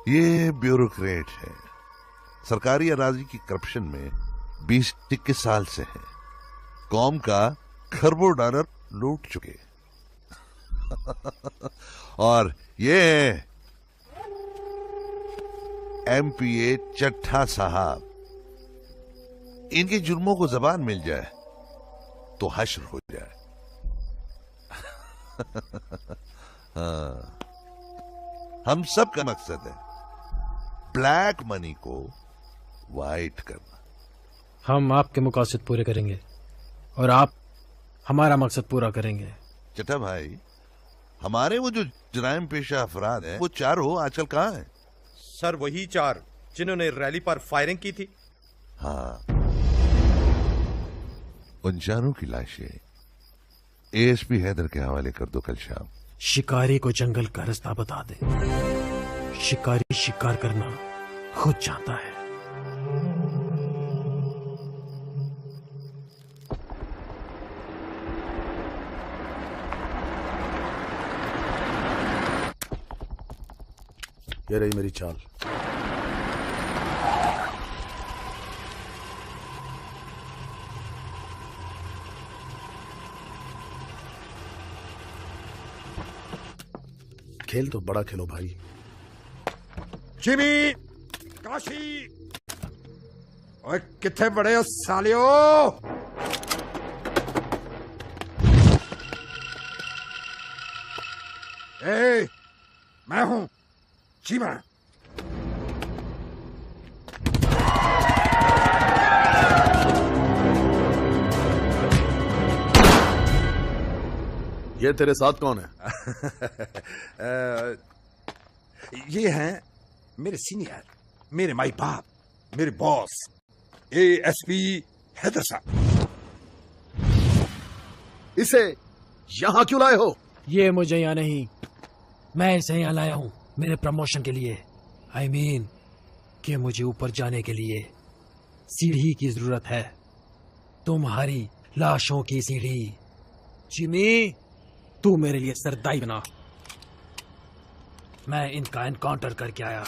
ये ब्यूरोक्रेट है, सरकारी अराजी की करप्शन में 20-21 साल से है, कौम का खरबों डॉलर लूट चुके। और ये है एमपीए चट्टा साहब, इनके जुर्मों को जबान मिल जाए तो हश्र हो जाए। हाँ, हम सब का मकसद है ब्लैक मनी को वाइट करना। हम आपके मकसद पूरे करेंगे और आप हमारा मकसद पूरा करेंगे। चट्टा भाई, हमारे वो जो जराइम पेशा अफराद हैं, वो 4 हो आजकल कहाँ हैं? सर वही 4 जिन्होंने रैली पर फायरिंग की थी। हाँ, उन 4 की लाशें एएसपी हैदर के हवाले कर दो कल शाम। शिकारी को जंगल का रास्ता बता दे। शिकारी शिकार करना खुद जानता है। ये रही मेरी चाल। खेल तो बड़ा खेलो भाई। जिमी, काशी, ओए किथे बड़े हो सालियो? ए, मैं हूं चीमा। ये तेरे साथ कौन है? ये हैं मेरे सीनियर, मेरे माई बाप, मेरे बॉस एएसपी हैदर साहब। इसे यहां क्यों लाए हो? ये मुझे यहाँ नहीं, मैं इसे यहाँ लाया हूँ मेरे प्रमोशन के लिए। I mean, कि मुझे ऊपर जाने के लिए सीढ़ी की जरूरत है, तुम्हारी लाशों की सीढ़ी। जिमी, तू मेरे लिए सरदाई बना। मैं इनका एनकाउंटर करके आया।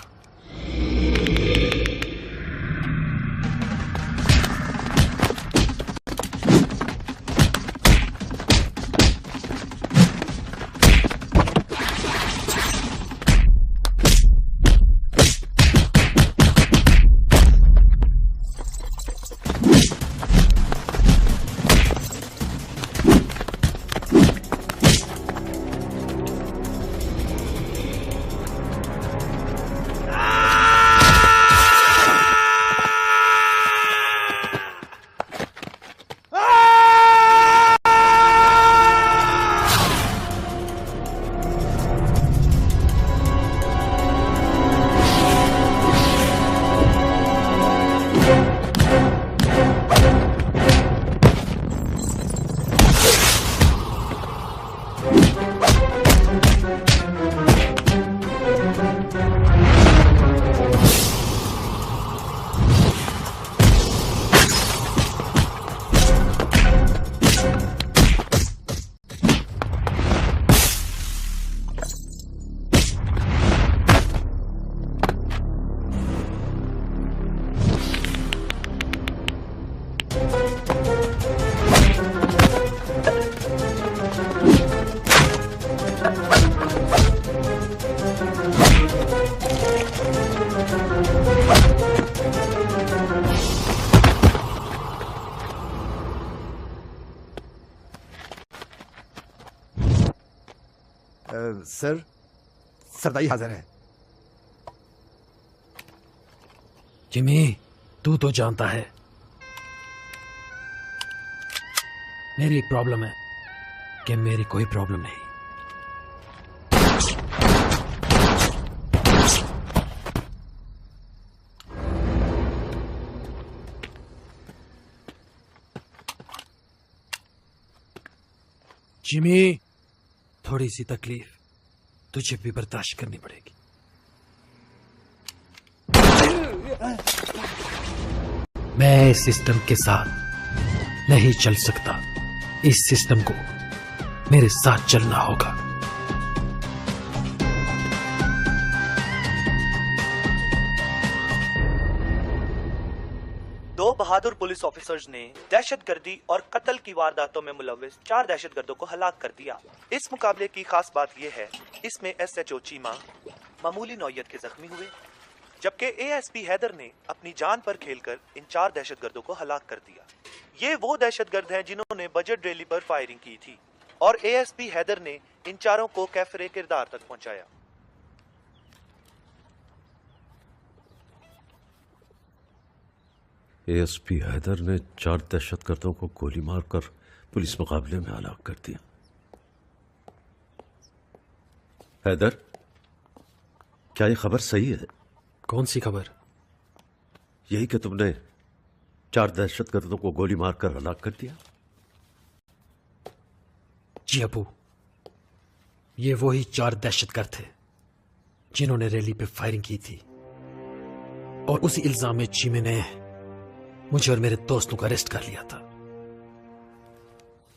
सर, सरदाई हाजिर है। जिमी, तू तो जानता है मेरी एक प्रॉब्लम है कि मेरी कोई प्रॉब्लम नहीं। जिमी, थोड़ी सी तकलीफ तुझे भी बर्दाश्त करनी पड़ेगी। मैं इस सिस्टम के साथ नहीं चल सकता। इस सिस्टम को मेरे साथ चलना होगा। दो बहादुर पुलिस ऑफिसर्स ने दहशतगर्दी और कत्ल की वारदातों में मुलविस 4 दहशतगर्दों को हलाक कर दिया। इस मुकाबले की खास बात यह है, इसमें SHO चीमा मामूली नौयत के जख्मी हुए, जबकि ASP हैदर ने अपनी जान पर खेलकर इन 4 दहशतगर्दों को हलाक कर दिया। ये वो दहशतगर्द हैं जिन्होंने बजट रैली पर फायरिंग की थी और ASP हैदर ने इन चारों को कैफरे किरदार तक पहुंचाया। ASP हैदर ने 4 दहशतगर्दों को गोली मारकर पुलिस मुकाबले में हलाक कर दिया। हैदर, क्या ये खबर सही है? कौन सी खबर? यही कि तुमने 4 दहशतगर्दों को गोली मारकर हलाक कर दिया। जी अबू, ये वही 4 दहशतगर्द थे जिन्होंने रैली पे फायरिंग की थी और उसी इल्जाम में चीमे ने मुझे और मेरे दोस्तों को अरेस्ट कर लिया था।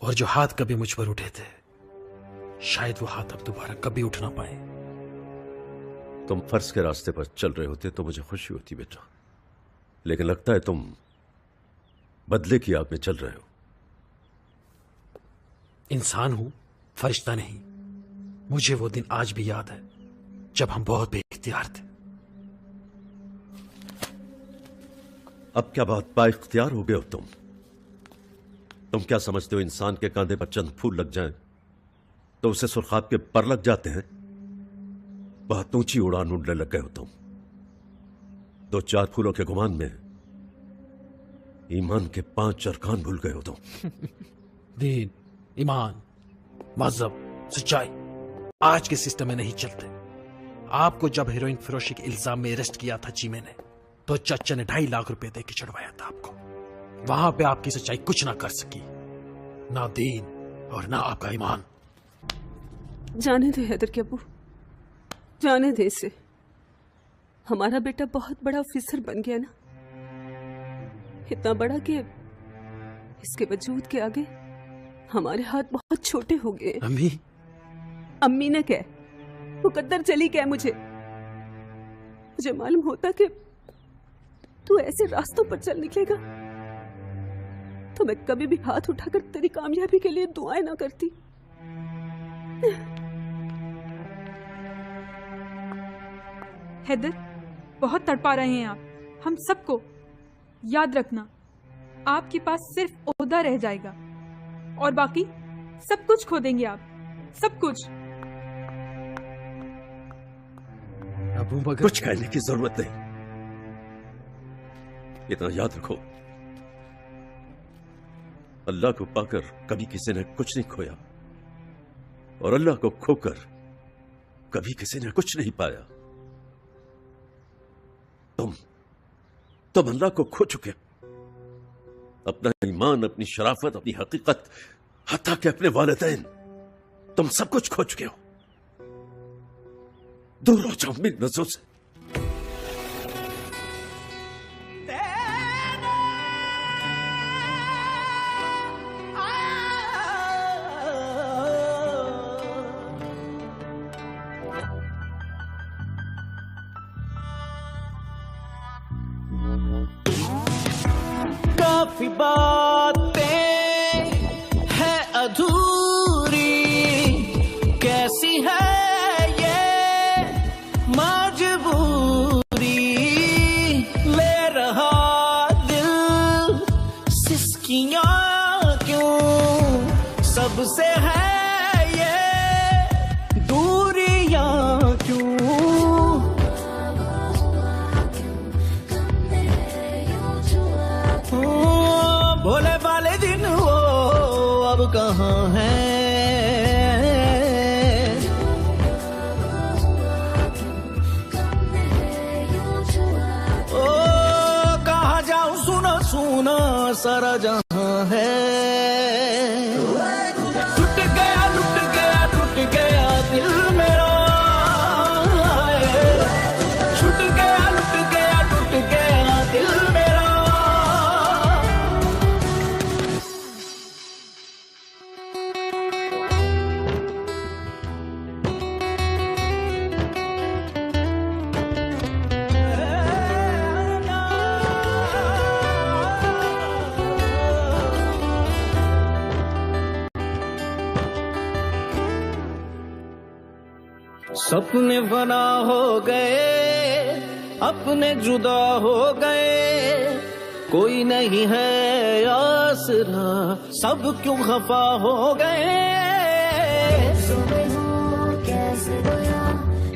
और जो हाथ कभी मुझ पर उठे थे, शायद वो हाथ अब दोबारा कभी उठ ना पाए। तुम फर्ज के रास्ते पर चल रहे होते तो मुझे खुशी होती बेटा, लेकिन लगता है तुम बदले की आग में चल रहे हो। इंसान हूं, फरिश्ता नहीं। मुझे वो दिन आज भी याद है जब हम बहुत बेइख्तियार थे। अब क्या बात बाइख्तियार हो गए हो तुम क्या समझते हो इंसान के कांधे पर चंद फूल लग जाएं तो उसे सुर्खाब के पर लग जाते हैं? बहुत ऊंची उड़ान उड़ने लग गए हो तुम। 2-4 फूलों के गुमान में ईमान के 5 अरकान भूल गए हो तुम। दीन, ईमान, मजहब, सच्चाई आज के सिस्टम में नहीं चलते। आपको जब हेरोइन फरोशी के इल्जाम में अरेस्ट किया था चीमे ने, तो चाचा ने 2.5 लाख रुपए देके चढ़वाया था आपको। वहां पे आपकी सच्चाई कुछ ना कर सकी, ना दीन और ना आपका ईमान। जाने दे हैदर के अबू, जाने दे इसे। हमारा बेटा बहुत बड़ा ऑफिसर बन गया ना, इतना बड़ा कि इसके वजूद के आगे हमारे हाथ बहुत छोटे हो गए। अम्मी, अम्मी ने कह, मुकद्दर चली गए। मुझे मालूम होता कि तू ऐसे रास्तों पर चल निकलेगा तो मैं कभी भी हाथ उठाकर तेरी कामयाबी के लिए दुआएं ना करती। हैदर, बहुत तड़पा रहे हैं आप हम सबको। याद रखना, आपके पास सिर्फ ओहदा रह जाएगा और बाकी सब कुछ खो देंगे आप, सब कुछ। अबू मगर कुछ कहने की जरूरत नहीं, इतना याद रखो, अल्लाह को पाकर कभी किसी ने कुछ नहीं खोया और अल्लाह को खोकर कभी किसी ने कुछ नहीं पाया। तुम अल्लाह को खो चुके, अपना ईमान, अपनी शराफत, अपनी हकीकत, हत्ता के अपने वालिदैन, तुम सब कुछ खो चुके हो। दूर हो जाओ मेरी नजरों से। काफी बातें है अधूरी, कैसी है ये मजबूरी, ले रहा दिल सिसकियां क्यों, सबसे है ये दूरियां क्यों। भोले वाले दिन वो अब कहाँ है, ओ कहाँ जाऊं, सुना सुना सारा जहां है। टूट गया टूट गया टूट गया दिल मेरा, टूट गया टूट गया टूट गया दिल मेरा। सपने फना हो गए, अपने जुदा हो गए, कोई नहीं है आसरा, सब क्यों खफा हो गए। कैसे गया,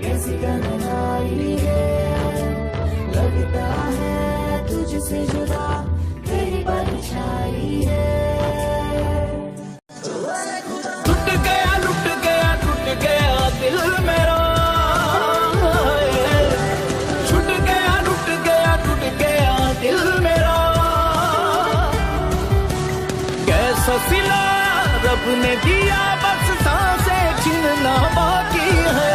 कैसी तन्हाई है, लगता है तुझसे जुदा तेरी परछाई है। टूट गया टूट गया टूट गया दिल मेरा, टूट गया टूट गया टूट गया दिल मेरा। कैसा सिला रब ने दिया, बस सांसें छीनना बाकी है।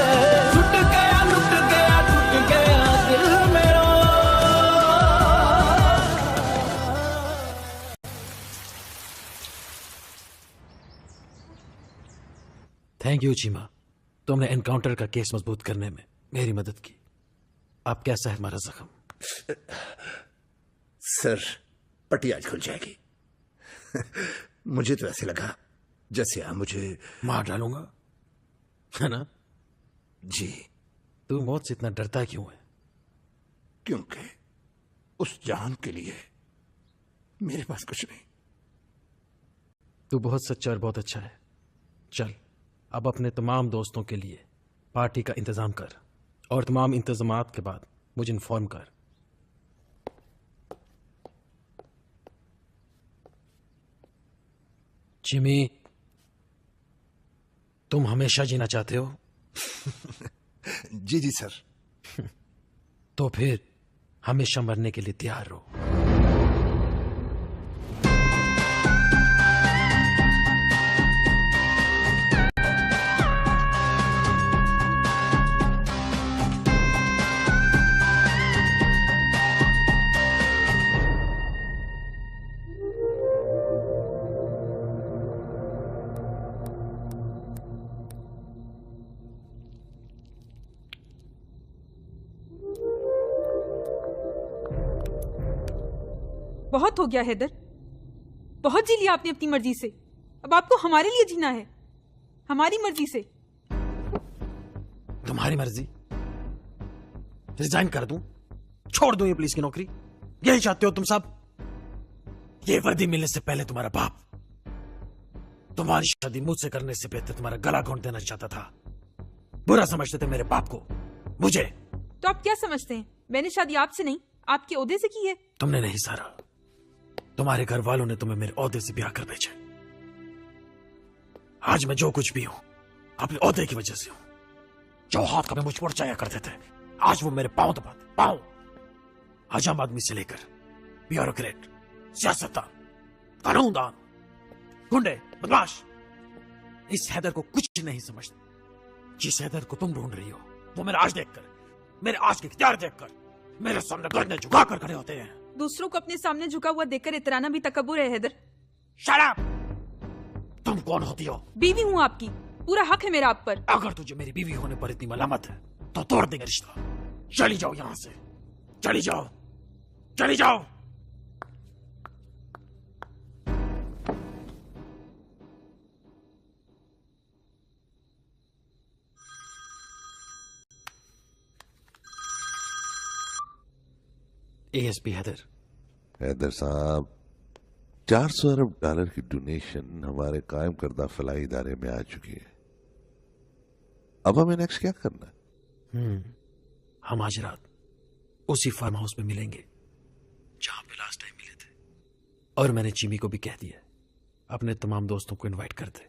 टूट गया टूट गया टूट गया दिल मेरा। थैंक यू चीमा, तुमने एनकाउंटर का केस मजबूत करने में मेरी मदद की। अब कैसा है हमारा जख्म? सर, पट्टी आज खुल जाएगी। मुझे तो ऐसे लगा जैसे आप मुझे मार डालूंगा, है ना? जी। तू मौत से इतना डरता क्यों है? क्योंकि उस जान के लिए मेरे पास कुछ नहीं। तू बहुत सच्चा और बहुत अच्छा है। चल, अब अपने तमाम दोस्तों के लिए पार्टी का इंतजाम कर और तमाम इंतजामात के बाद मुझे इन्फॉर्म कर। जिमी, तुम हमेशा जीना चाहते हो? जी जी सर। तो फिर हमेशा मरने के लिए तैयार रहो। बहुत हो गया हैदर, बहुत जी लिया आपने अपनी मर्जी से। अब आपको हमारे लिए जीना है, हमारी मर्जी से। तुम्हारी मर्जी? रिजाइन कर दूं, छोड़ दूं ये पुलिस की नौकरी? यही चाहते हो तुम सब? ये वर्दी मिलने से पहले तुम्हारा बाप तुम्हारी शादी मुझसे करने से बेहतर तुम्हारा गला घोंट देना चाहता था। बुरा समझते थे मेरे बाप को, मुझे। तो आप क्या समझते हैं मैंने शादी आपसे नहीं आपके ओहदे से की है? तुमने नहीं सारा, तुम्हारे घर वालों ने तुम्हें मेरे ओहदे से ब्याह कर भेजा। आज मैं जो कुछ भी हूं अपने ओहदे की वजह से हूं। जो हाथ कभी मुझ पर चाया करते थे आज वो मेरे पांव दबाते, पांव। आजाम आदमी से लेकर ब्यूरोक्रेट, सियासतदान, कानूनदान, गुंडे, बदमाश, इस हैदर को कुछ नहीं समझते। जिस हैदर को तुम ढूंढ रही हो वो मेरा आज देखकर, मेरे आज के इख्तियार देखकर मेरे सामने गर्दनें झुकाकर खड़े होते हैं। दूसरों को अपने सामने झुका हुआ देखकर इतराना भी तकब्बुर है हैदर। Shut up! तुम कौन होती हो? बीवी हूँ आपकी, पूरा हक है मेरा आप पर। अगर तुझे मेरी बीवी होने पर इतनी मलामत है तो तोड़ देंगे रिश्ता। चली जाओ यहां से, चली जाओ, चली जाओ। एएसपी हैदर। हैदर साहब, 400 अरब डॉलर की डोनेशन हमारे कायम करदा फलाई इदारे में आ चुकी है। अब हमें नेक्स्ट क्या करना है? हम आज रात उसी फार्म हाउस में मिलेंगे जहां पे लास्ट टाइम मिले थे। और मैंने चीमी को भी कह दिया अपने तमाम दोस्तों को इनवाइट कर दे।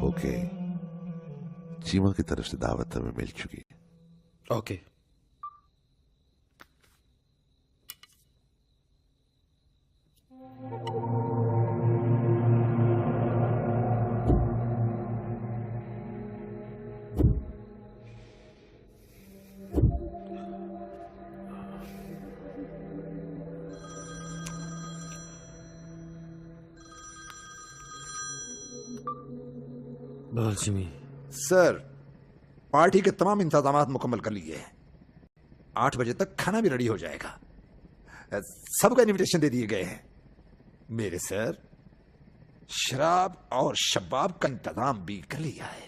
ओके, चीमा की तरफ से दावत हमें मिल चुकी है। ओके। बोल जिमी। सर, पार्टी के तमाम इंतजाम मुकम्मल कर लिए हैं। 8 बजे तक खाना भी रेडी हो जाएगा। सबका इनविटेशन दे दिए गए हैं। मेरे सर, शराब और शबाब का इंतजाम भी कर लिया है।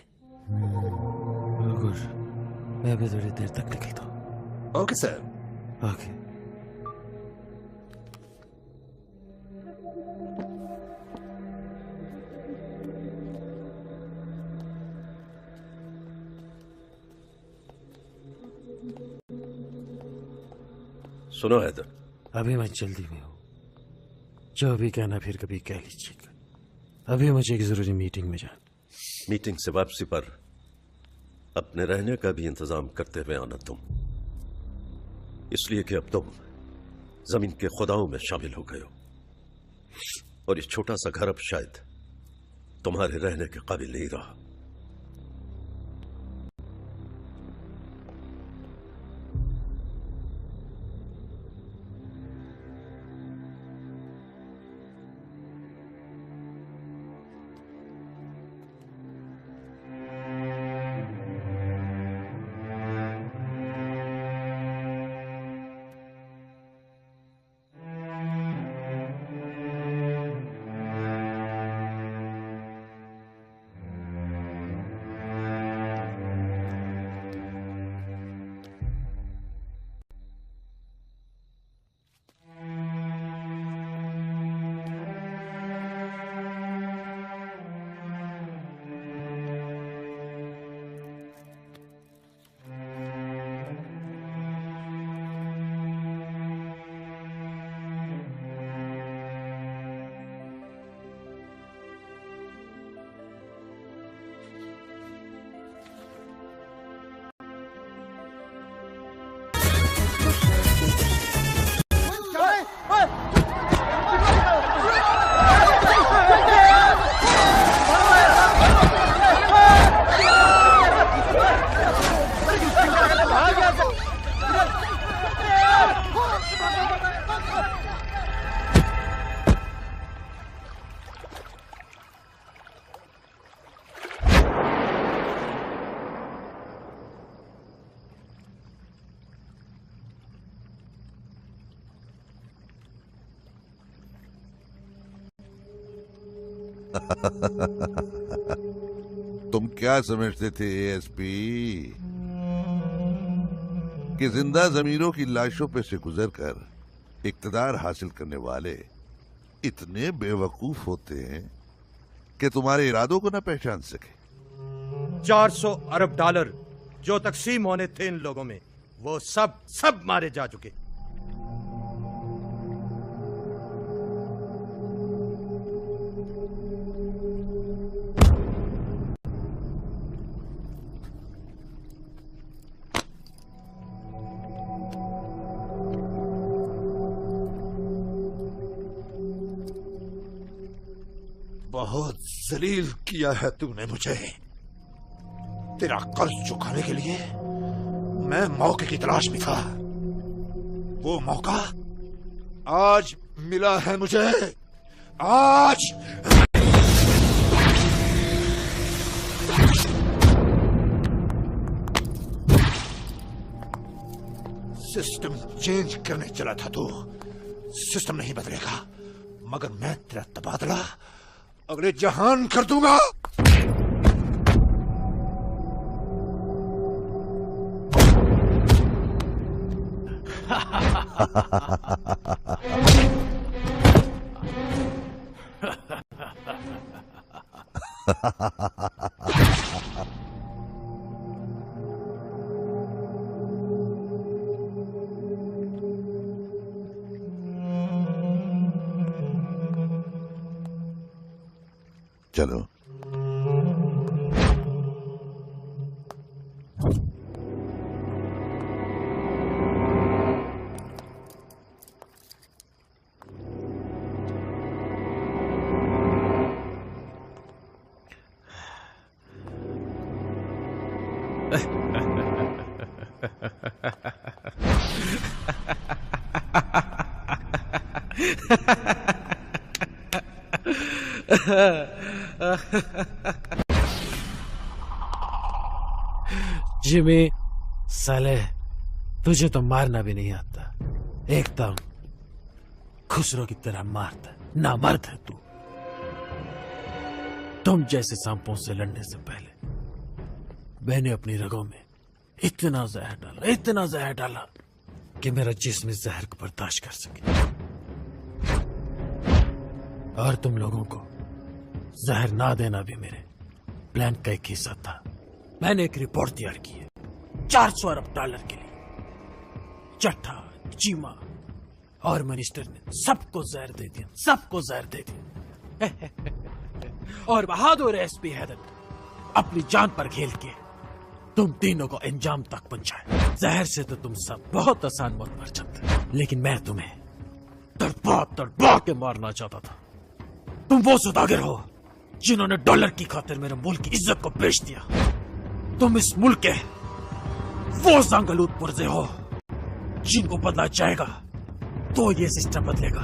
मैं भी थोड़ी देर तक निकलता हूँ। Okay sir. ओके। सुनो हैदर, अभी मैं जल्दी में हूँ। जो भी कहना फिर कभी कह लीजिएगा। अभी मुझे एक जरूरी मीटिंग में जाना। मीटिंग से वापसी पर अपने रहने का भी इंतजाम करते हुए आना तुम, इसलिए कि अब तुम जमीन के खुदाओं में शामिल हो गए हो और ये छोटा सा घर अब शायद तुम्हारे रहने के काबिल नहीं रहा। तुम क्या समझते थे एएसपी कि जिंदा जमीरों की लाशों पे से गुजरकर इक्तदार हासिल करने वाले इतने बेवकूफ होते हैं कि तुम्हारे इरादों को न पहचान सके। 400 अरब डॉलर जो तकसीम होने थे इन लोगों में, वो सब मारे जा चुके। बहुत जलील किया है तूने मुझे। तेरा कर्ज चुकाने के लिए मैं मौके की तलाश में था। वो मौका आज मिला है मुझे। आज सिस्टम चेंज करने चला था तू। सिस्टम नहीं बदलेगा, मगर मैं तेरा तबादला अगले जहान कर दूंगा। चलो। जिमी, साले तुझे तो मारना भी नहीं आता, एकदम खुसरो की तरह मारता है। नामर्द है तू। तुम जैसे सांपों से लड़ने से पहले मैंने अपनी रगों में इतना जहर डाला कि मेरा जिस्म इस जहर को बर्दाश्त कर सके। और तुम लोगों को जहर ना देना भी मेरे प्लान का एक हिस्सा था। मैंने एक रिपोर्ट तैयार की है 400 अरब डॉलर के लिए। चट्टा, चीमा और मिनिस्टर ने सबको जहर दे दिया। और बहादुर एसपी हैदर अपनी जान पर खेल के तुम तीनों को अंजाम तक पहुंचाए। जहर से तो तुम सब बहुत आसान मौत मर जाते, लेकिन मैं तुम्हें तड़पा के मारना चाहता था। तुम वो सौदागर हो जिन्होंने डॉलर की खातिर मेरे मुल्क की इज्जत को बेच दिया। तुम इस मुल्क के वो जंगलूत पुरजे हो जिनको बदला जाएगा तो ये सिस्टम बदलेगा।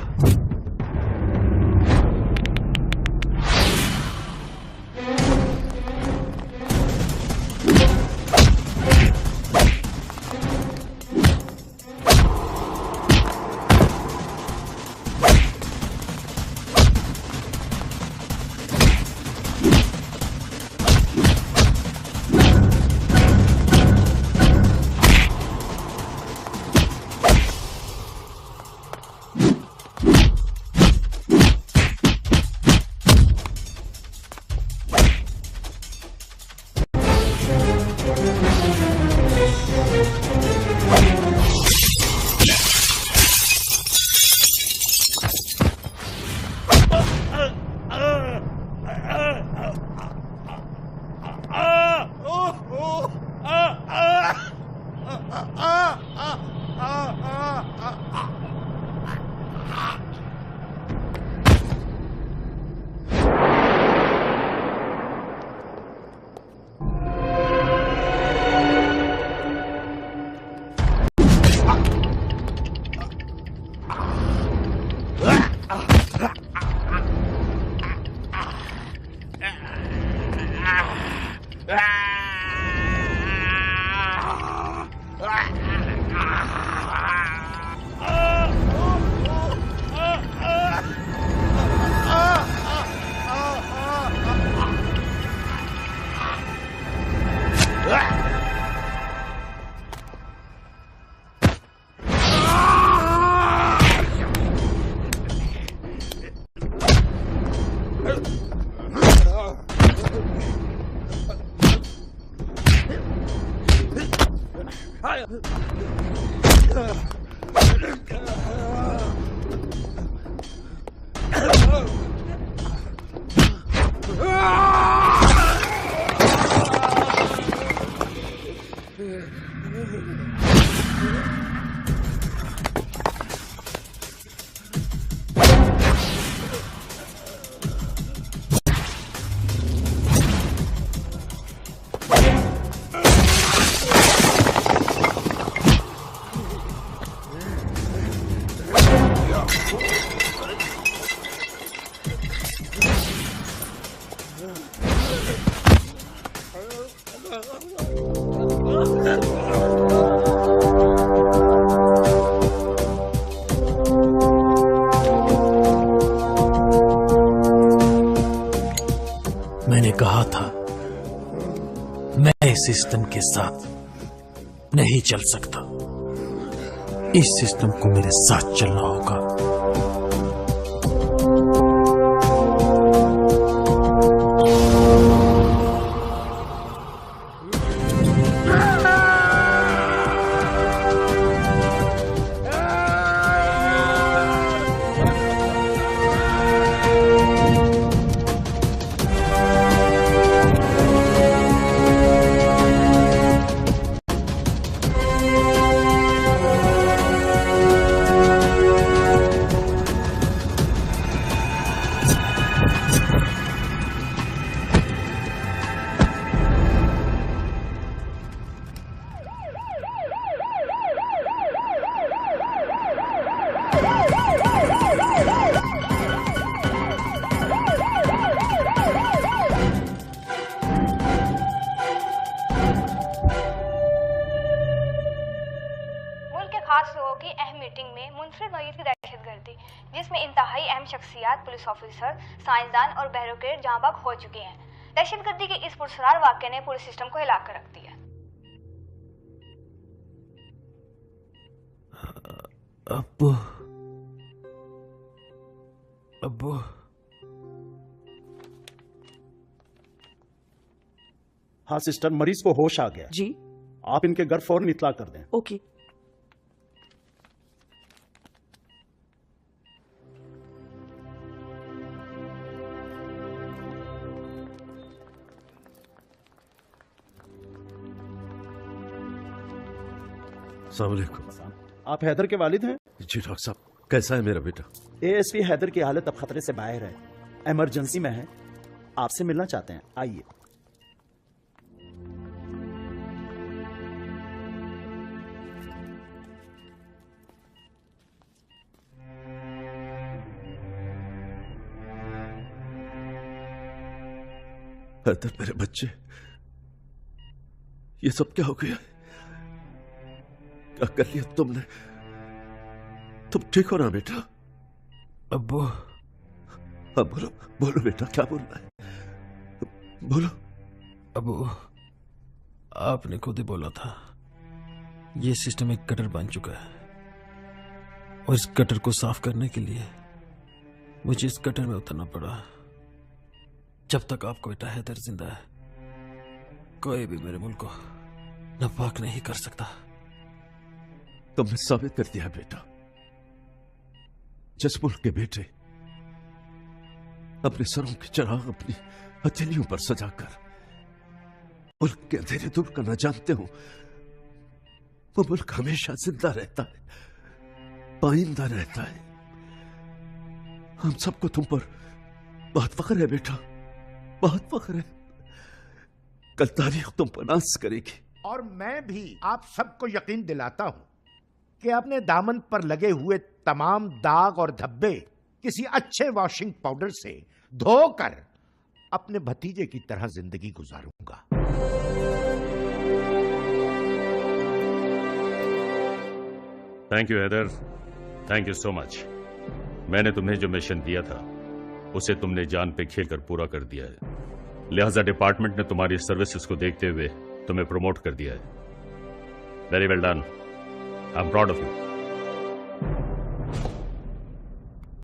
मैंने कहा था मैं इस सिस्टम के साथ नहीं चल सकता। इस सिस्टम को मेरे साथ चलना होगा। पुलिस ऑफिसर, साइंसदान और बैरिकेड जहां भाग हो चुके हैं। दहशतगर्दी के इस पुरस्कार वाकये ने पूरे सिस्टम को हिला कर रख दिया। अब्बू हाँ सिस्टर, मरीज को होश आ गया जी। आप इनके घर फौरन इत्तला कर दें। ओके। अस्सलाम वालेकुम। आप हैदर के वालिद हैं? जी डॉक्टर साहब, कैसा है मेरा बेटा? एएसपी हैदर की हालत अब खतरे से बाहर है, इमरजेंसी में है, आपसे मिलना चाहते हैं, आइए। हैदर मेरे बच्चे, ये सब क्या हो गया? क्या कर लिया तुमने? तुम ठीक हो ना बेटा? अब्बू। हाँ बोलो बोलो बेटा, क्या बोलना है? बोलो। अब्बू, आपने खुद ही बोला था ये सिस्टम एक गटर बन चुका है और इस गटर को साफ करने के लिए मुझे इस गटर में उतरना पड़ा। जब तक आपको बेटा हैदर जिंदा है, कोई भी मेरे मुल्क को नापाक नहीं कर सकता। तुमने साबित कर दिया बेटा, जिस मुल्क के बेटे अपने सरों के चिराग अपनी हथेलियों पर सजाकर मुल्क के अंधेरे दूर करना जानते हो, वो मुल्क हमेशा जिंदा रहता है, पाइंदा रहता है। हम सबको तुम पर बहुत फख्र है बेटा, बहुत फख्र है। कल तारीख तुम पर नाज करेगी। और मैं भी आप सबको यकीन दिलाता हूं कि अपने दामन पर लगे हुए तमाम दाग और धब्बे किसी अच्छे वॉशिंग पाउडर से धोकर अपने भतीजे की तरह जिंदगी गुजारूंगा। Thank you Haider, thank you so much. मैंने तुम्हें जो मिशन दिया था उसे तुमने जान पे खेलकर पूरा कर दिया है, लिहाजा डिपार्टमेंट ने तुम्हारी सर्विसेज को देखते हुए तुम्हें प्रमोट कर दिया है। Very well done, I am proud of you.